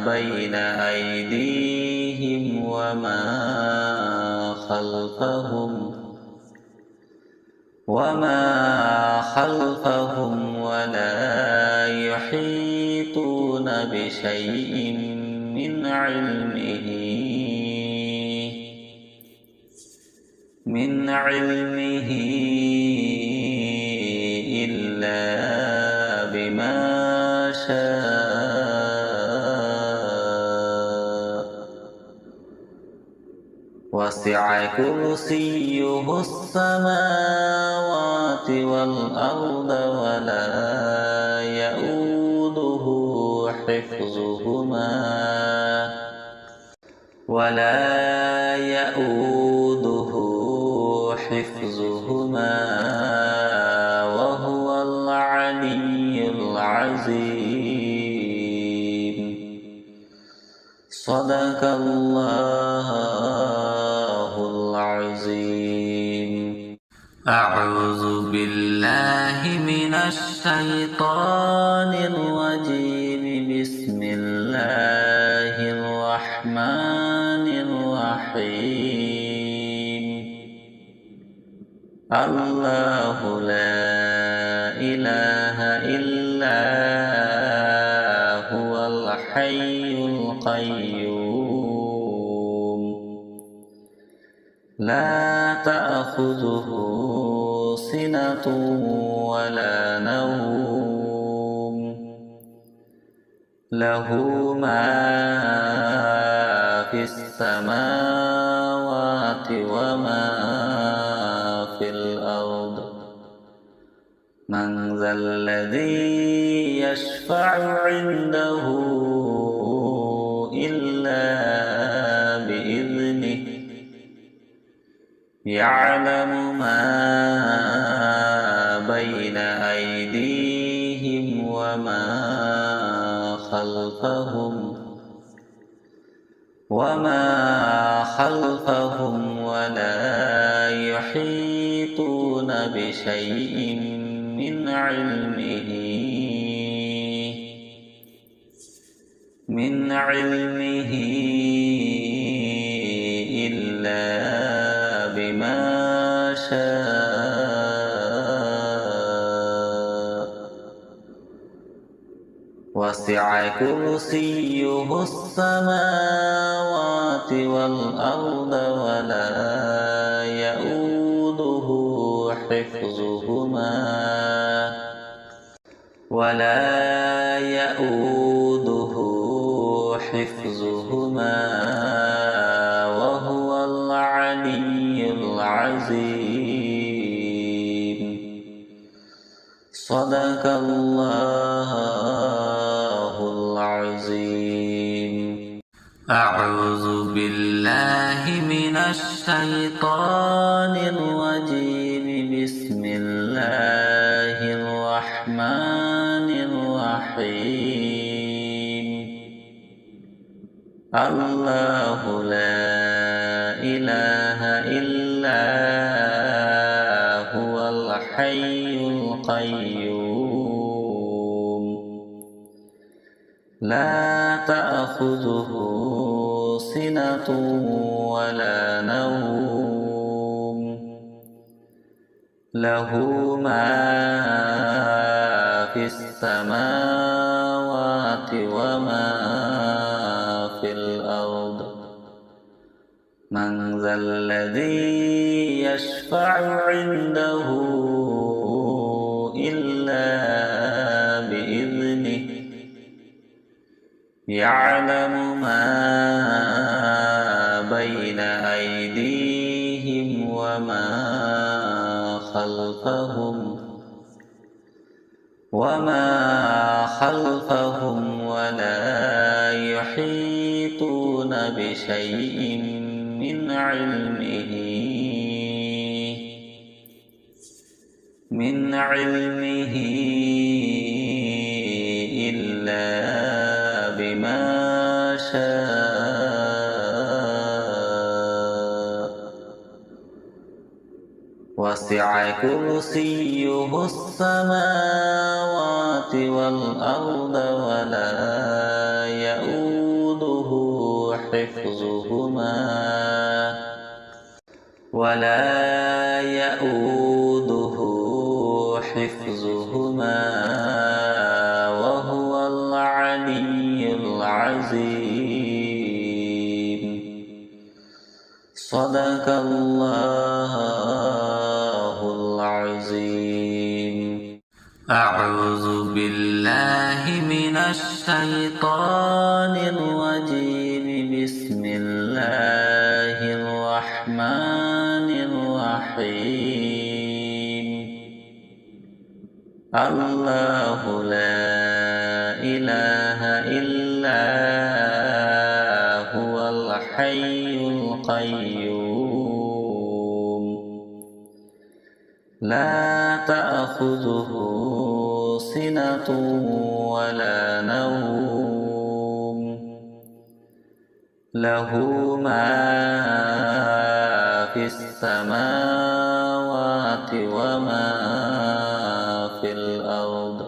بين أيديهم وما خلفهم ولا يحيطون بشيء من علمه إلا بما شاء وسع كرسيه السماوات والأرض ولا يؤوده حفظهما وهو العلي العظيم. صدق الله العظيم. أعوذ بالله من الشيطان الرجيم. بسم الله الرحمن الرحيم. الله لا إله إلا هو الحي القيوم لا تأخذه سنة ولا نوم له ما في السماوات وما في الأرض. من ذا الذي يشفع عنده إلا بإذنه. يعلم ما بين أيديهم وما خلفهم ولا يحيطون بشيء من علمه إلا بما شاء وسع كرسيه السماوات والأرض ولا يؤوده حفظهما وهو العلي العظيم. صدق الله العظيم. أعوذ بالله من الشيطان الرجيم. بسم الله الرحمن الرحيم. الله لا إله إلا هو الحي القيوم لا تأخذه سنة ولا نوم له ما في السماوات وما في الأرض. من ذا الذي يشفع عنده إلا بإذنه. يعلم ما بين أيديهم وما خلفهم ولا يحيطون بشيء من علمه إلا بما شاء وسع كرسيه السماوات والأرض ولا يؤوده حفظهما وهو العلي العظيم. صدق الله العظيم. أعوذ بالله من الشيطان الرجيم. بسم الله الرحمن الرحيم. الله لا إله إلا هو الحي القيوم. لا تأخذه سنة ولا نوم. له ما في السماوات وما في الأرض.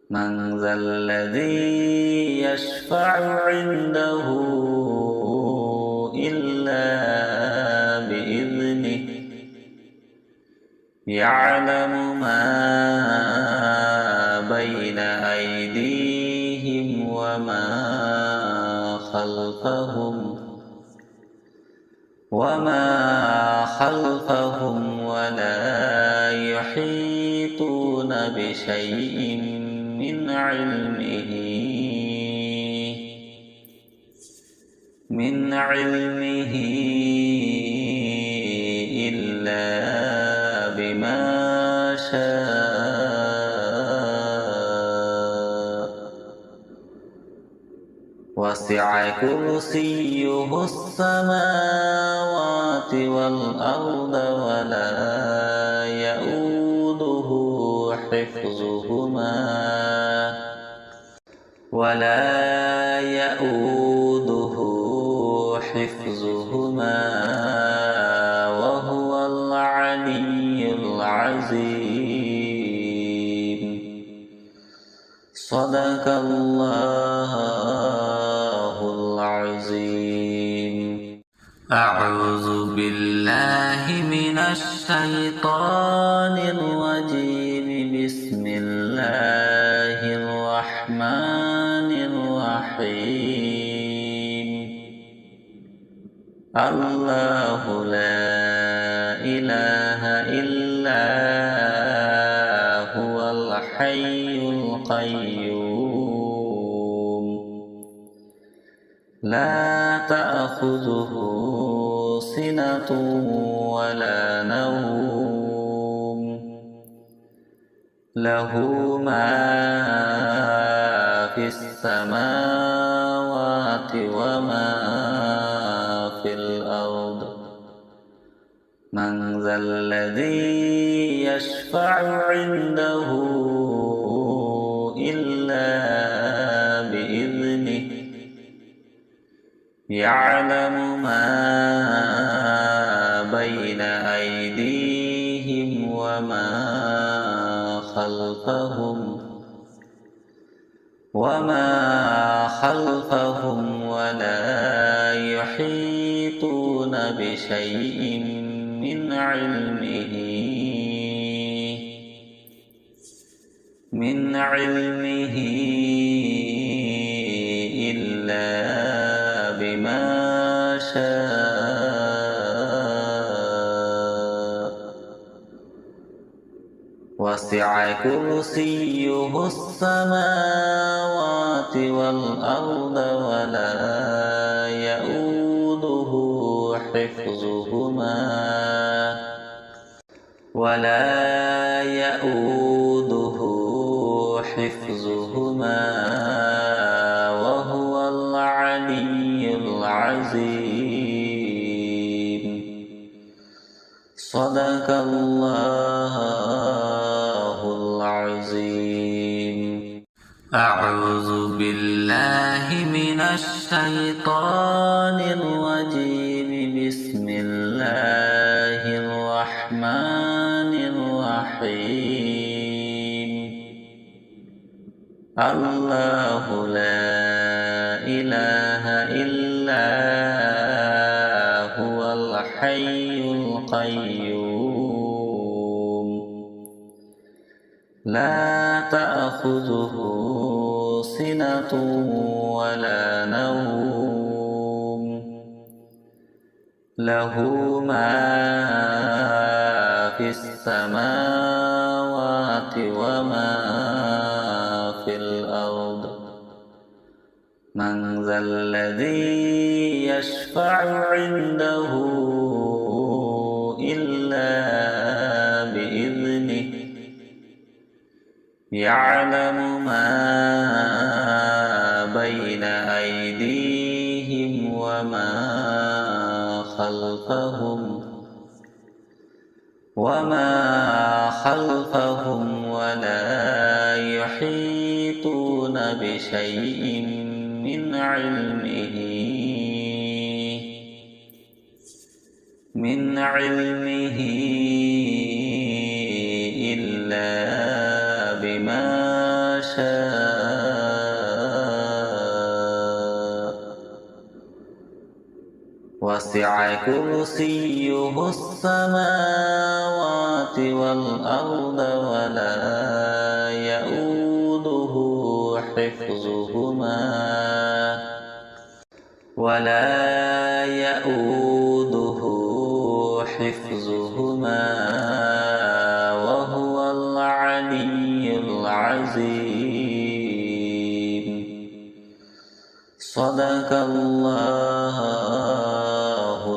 من ذا الذي يشفع عنده إلا بإذنه. يعلم ما بين أيديهم وما خلفهم ولا يحيطون بشيء من علمه إلا بما شاء. وسع كرسيه السماوات والأرض ولا يؤوده حفظهما وهو العلي العظيم. صدق الله العظيم. أعوذ بالله من الشيطان الرجيم. بسم الله الرحمن الرحيم. الله لا إله إلا هو الحي القيوم. لا تأخذه سنة ولا نوم. له ما في السماوات وما في الأرض. من ذا الذي يشفع عنده إلا بإذنه. يعلم ما بين أيديهم وما خلفهم ولا يحيطون بشيء من علمه إلا بما شاء. وسع كرسيه السماوات والأرض ولا يؤوده حفظهما وهو العلي العظيم. صدق الله العظيم. أعوذ بالله من الشيطان الرجيم. بسم الله الرحمن الرحمن الرحيم الله لا إله إلا هو الحي القيوم لا تأخذه سنة ولا نوم له ما في السماوات وما في الأرض من ذا الذي يشفع عنده إلا بإذنه يعلم ما بين أيديهم وما خلفهم ولا يحيطون بشيء من علمه إلا بما شاء وسع كرسيه السماوات والأرض ولا يؤوده حفظهما وهو العلي العظيم صدق الله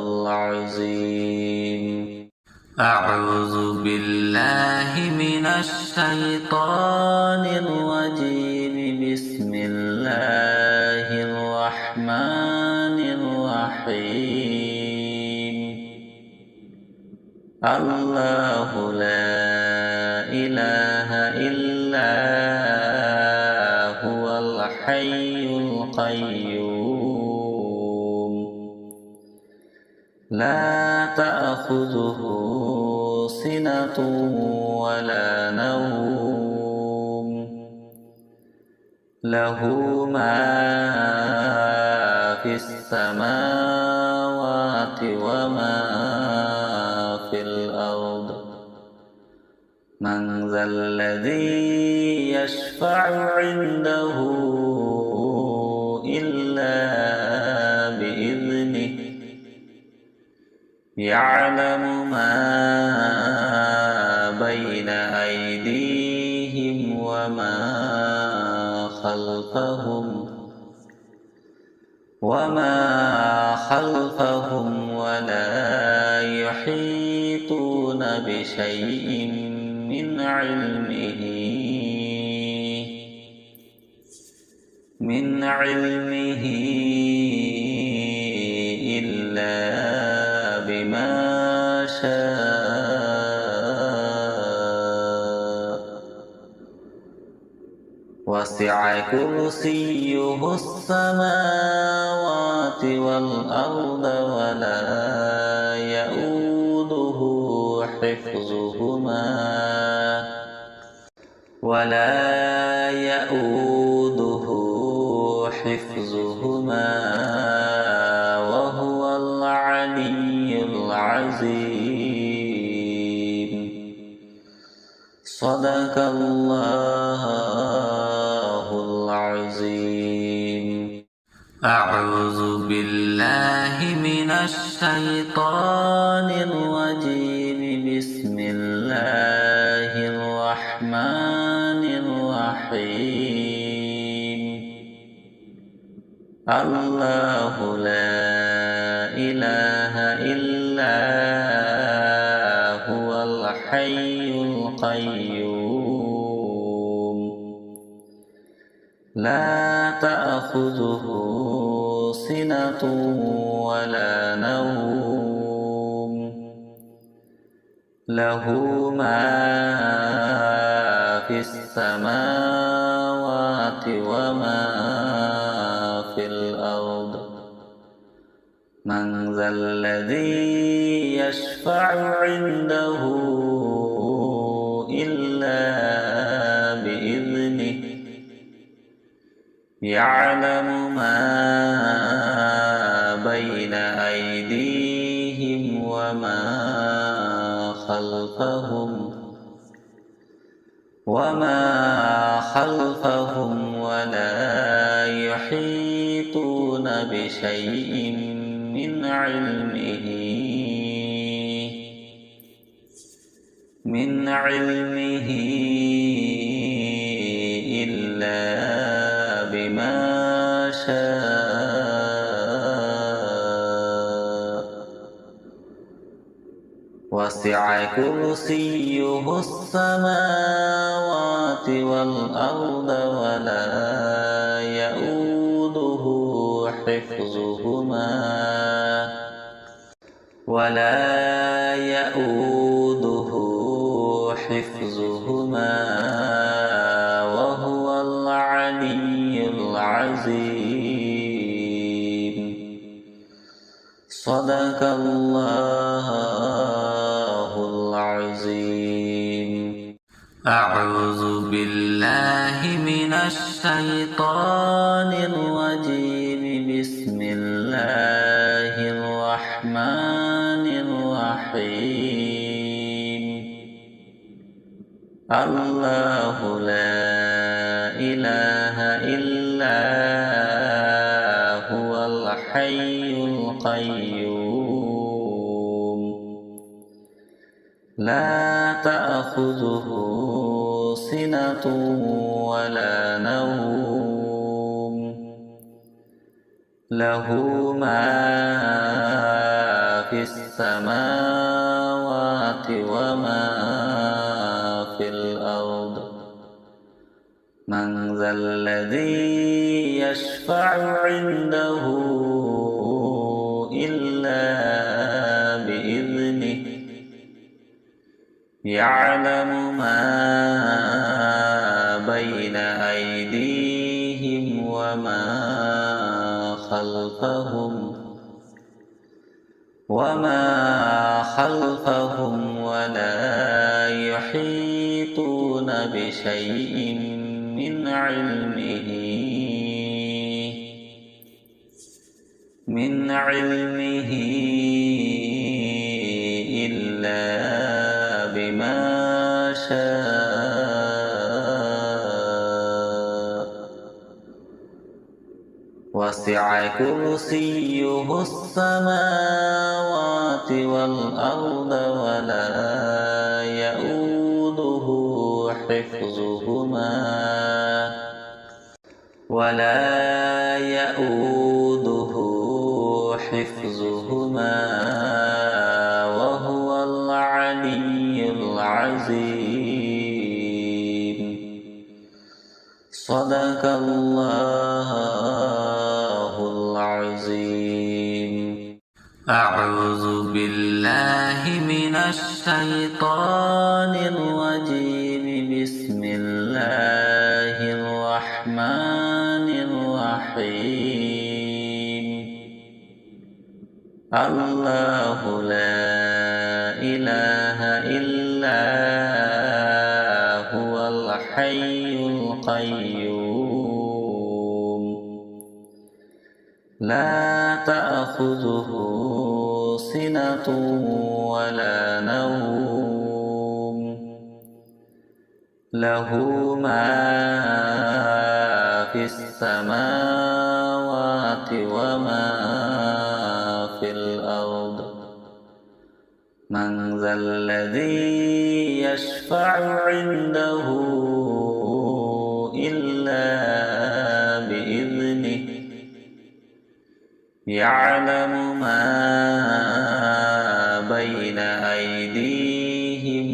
العظيم أعوذ بالله من الشيطان الرجيم بسم الله الرحمن الرحيم الله لا إله إلا هو الحي القيوم لا تأخذه سنة ولا نوم له ما في السماوات وما في الأرض من ذا الذي يشفع عنده إلا بإذنه يعلم ما بين أيديهم وما خلفهم ولا يحيطون بشيء من علمه إلا بما شاء وسع كرسيه السماوات والأرض ولا يؤوده حفظهما وهو العلي العظيم صدق الله العظيم أعوذ بالله من الشيطان الرجيم بسم الله الرحمن الرحيم الله لا إله إلا هو الحي القيوم لا تأخذه سنة ولا نوم له ما في السماوات وما في الأرض من ذا الذي يشفع عنده إلا بإذنه يعلم ما بين أيديهم وما خلفهم ولا يحيطون بشيء من علمه إلا بما شاء وسع كرسيه السماوات والأرض ولا يؤوده حفظهما وهو العلي العظيم. صدق الله العظيم. أعوذ بالله من الشيطان الرجيم. بسم الله الرحمن الرحيم. الله لا إله إلا هو الحي القيوم لا تأخذه سنة ولا نوم له ما في السماوات وما في الأرض. من ذا الذي يشفع عنده إلا بإذنه يعلم ما بين أيديهم وما خلفهم ولا يحيطون بشيء من علمه إلا بما شاء وسع كرسيه السماوات والأرض ولا يؤوده حفظهما وهو العلي العظيم. صدق الله العظيم. أعوذ بالله من الشيطان الرجيم. بسم الله الرحمن الرحيم. الله لا إله إلا هو الحي القيوم لا تأخذه سنة ولا نوم له ما في السماوات وما في الأرض. من ذا الذي يشفع عنده إلا بإذنه يعلم ما بين أيديهم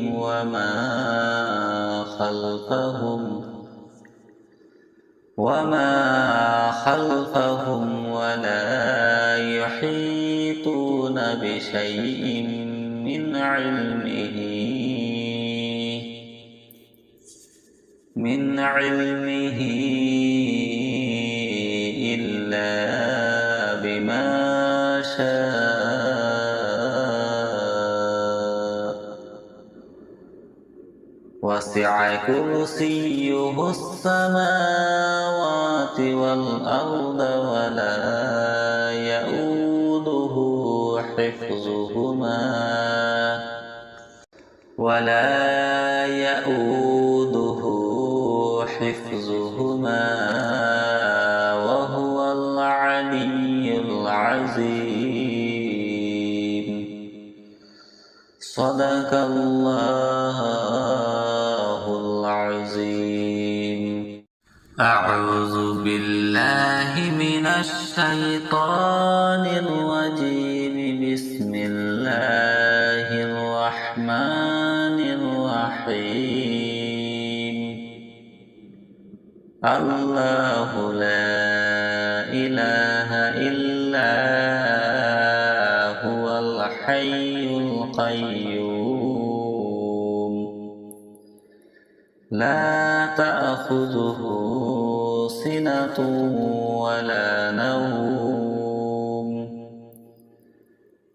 وما خلفهم ولا يحيطون بشيء من علمه إلا بما شاء وسع كرسيه السماوات والأرض ولا يؤوده حفظهما وهو العلي العظيم. صدق الله العظيم. أعوذ بالله من الشيطان الرجيم. بسم الله الرحمن الرحيم. الله لا إله إلا هو الحي القيوم لا تأخذه سنة ولا نوم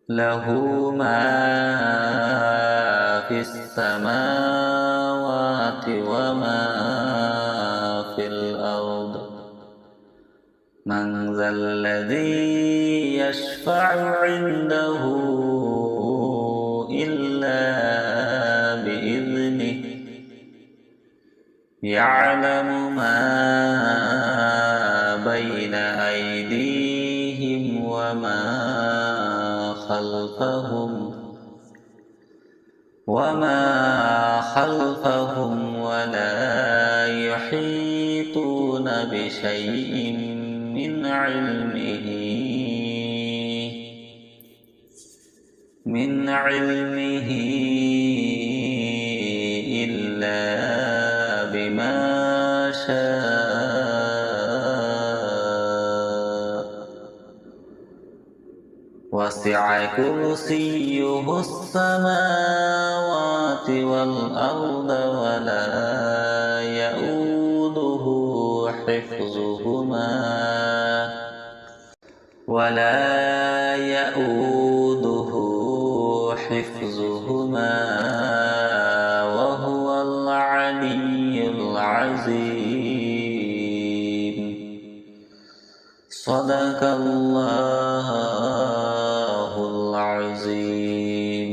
له ما في السماوات وما في الأرض. من ذا الذي يشفع عنده إلا بإذنه يعلم ما بين أيديهم وما خلفهم ولا يحيطون بشيء من علمه إلا بما شاء. وسع كرسيه السماوات والأرض ولا يؤوده حفظهما وهو العلي العظيم. صدق الله العظيم.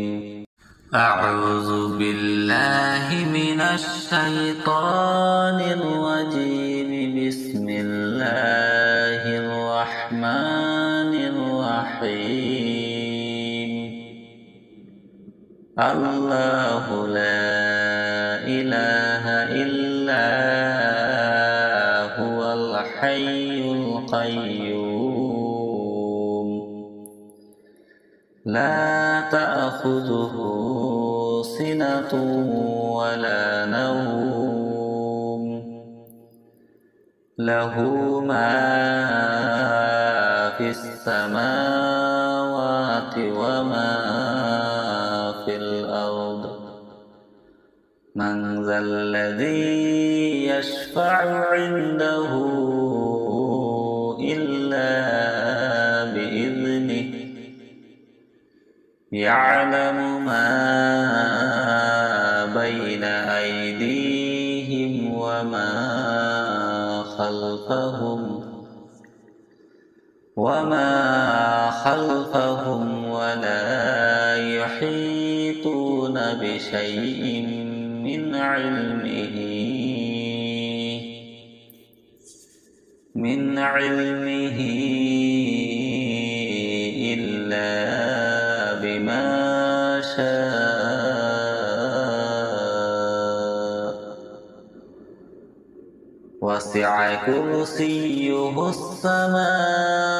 أعوذ بالله من الشيطان الرجيم. بسم الله الرحمن الرحيم. الله لا إله إلا هو الحي القيوم لا تأخذه سنة ولا نوم له ما في السماوات وما في الأرض. من ذا الذي يشفع عنده إلا بإذنه يعلم ما بين أيديهم وما خلفهم ولا يحيطون بشيء من علمه إلا بما شاء. وسع كرسيه السماوات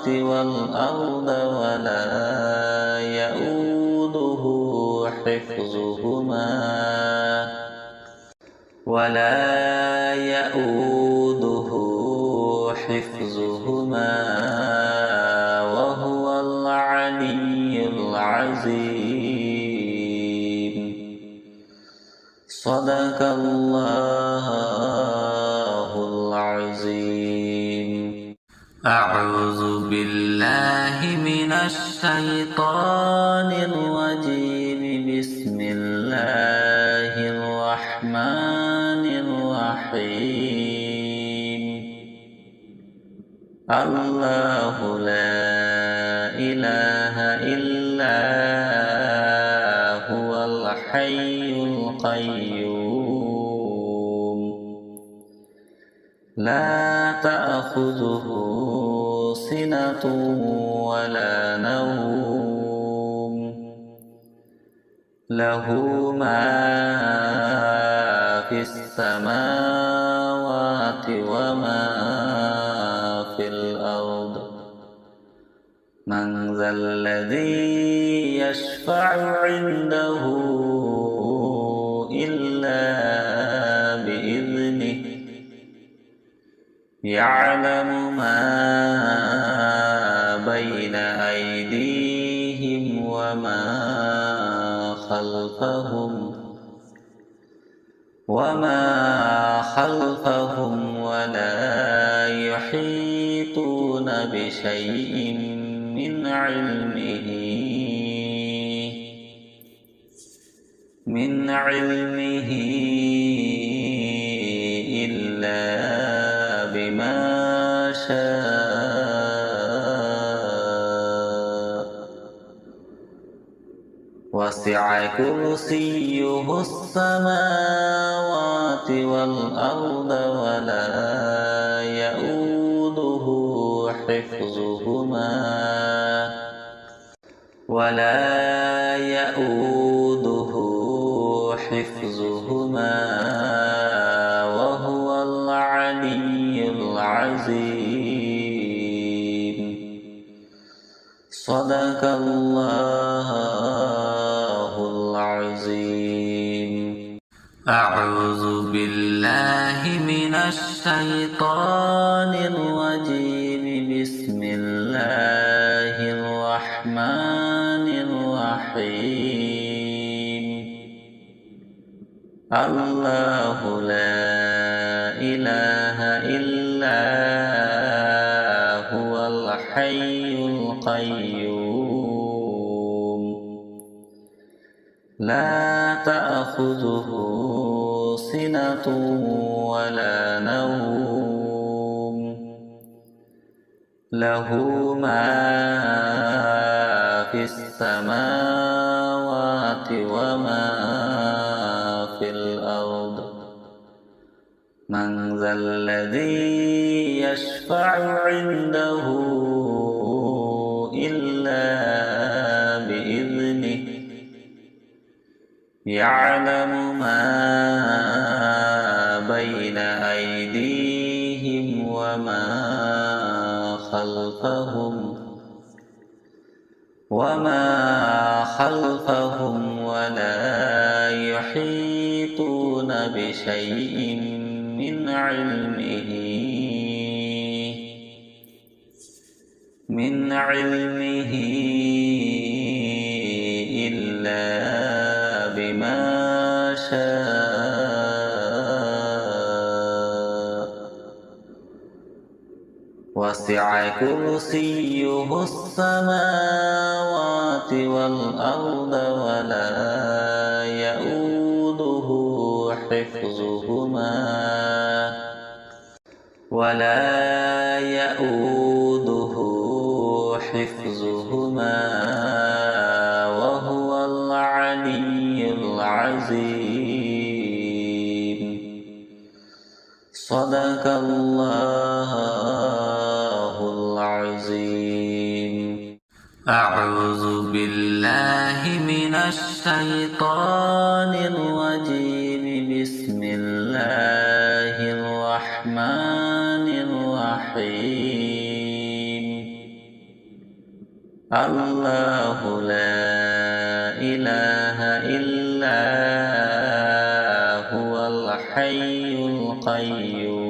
والأرض ولا يؤوده حفظهما وهو العلي العظيم. صدق الله العظيم. أعوذ بالله من الشيطان الرجيم. بسم الله الرحمن الرحيم. الله لا إله إلا هو الحي القيوم. لا تأخذه سنة ولا نوم. له ما في السماوات وما في الأرض. من ذا الذي يشفع عنده إلا بإذنه. يعلم ما بين أيديهم وما خلفهم ولا يحيطون بشيء من علمه إلا بما شاء. وسع كرسيه السماوات والأرض ولا يؤوده حفظهما وهو العلي العظيم. صدق الله العظيم. أعوذ بالله من الشيطان الرجيم. بسم الله الرحمن الرحيم. الله لا إله إلا هو الحي القيوم. لا تأخذه سنة ولا نوم. له ما في السماوات وما في الأرض. من ذا الذي يشفع عنده إلا بإذنه. يعلم ما بين أيديهم وما خلفهم ولا يحيطون بشيء من علمه إلا بما شاء. وسع كرسيه السماوات والأرض ولا يؤوده حفظهما وهو العلي العظيم. صدق الله العظيم. أعوذ بالله من الشيطان الرجيم. بسم الله الرحمن الرحيم. الله لا إله إلا هو الحي القيوم.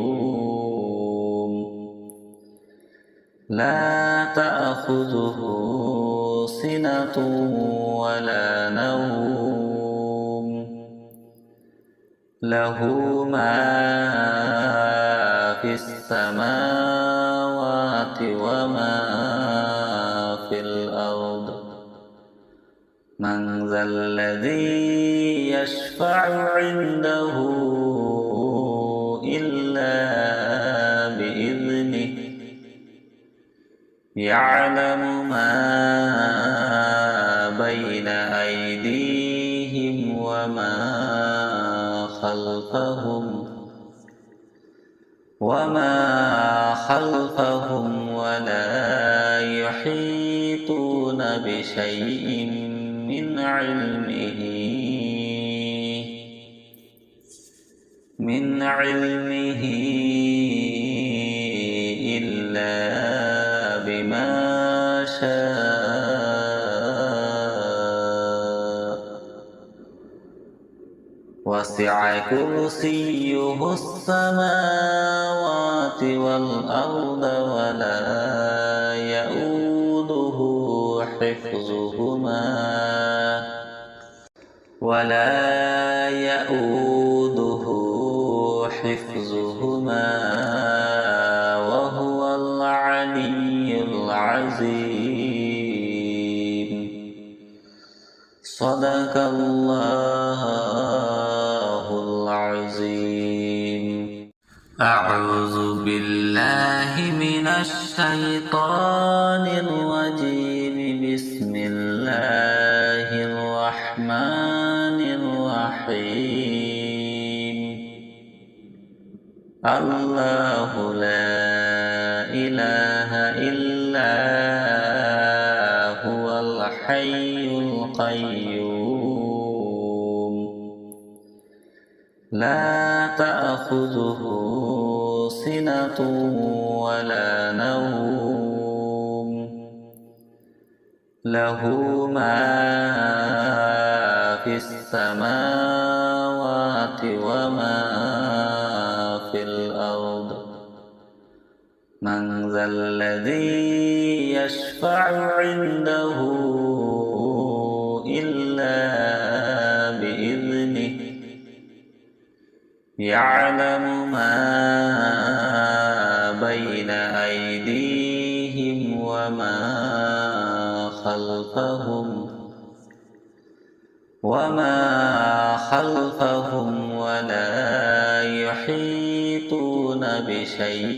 لا تأخذه سنة ولا نوم. له ما في السماوات وما من ذا الذي يشفع عنده إلا بإذنه يعلم ما بين أيديهم وما خلفهم ولا يحيطون بشيء من علمه إلا بما شاء وسع كرسيه السماوات والأرض ولا يؤوده حفظهما وهو العلي العظيم. صدق الله العظيم. أعوذ بالله من الشيطان الرجيم. بسم الله الرحمن الرحيم. الله لا إله إلا هو الحي القيوم لا تأخذه سنة ولا نوم له ما في السماوات وما في الأرض. من ذا الذي يشفع عنده إلا بإذنه يعلم ما بين أيديهم وما خلفهم ولا يحيطون بشيء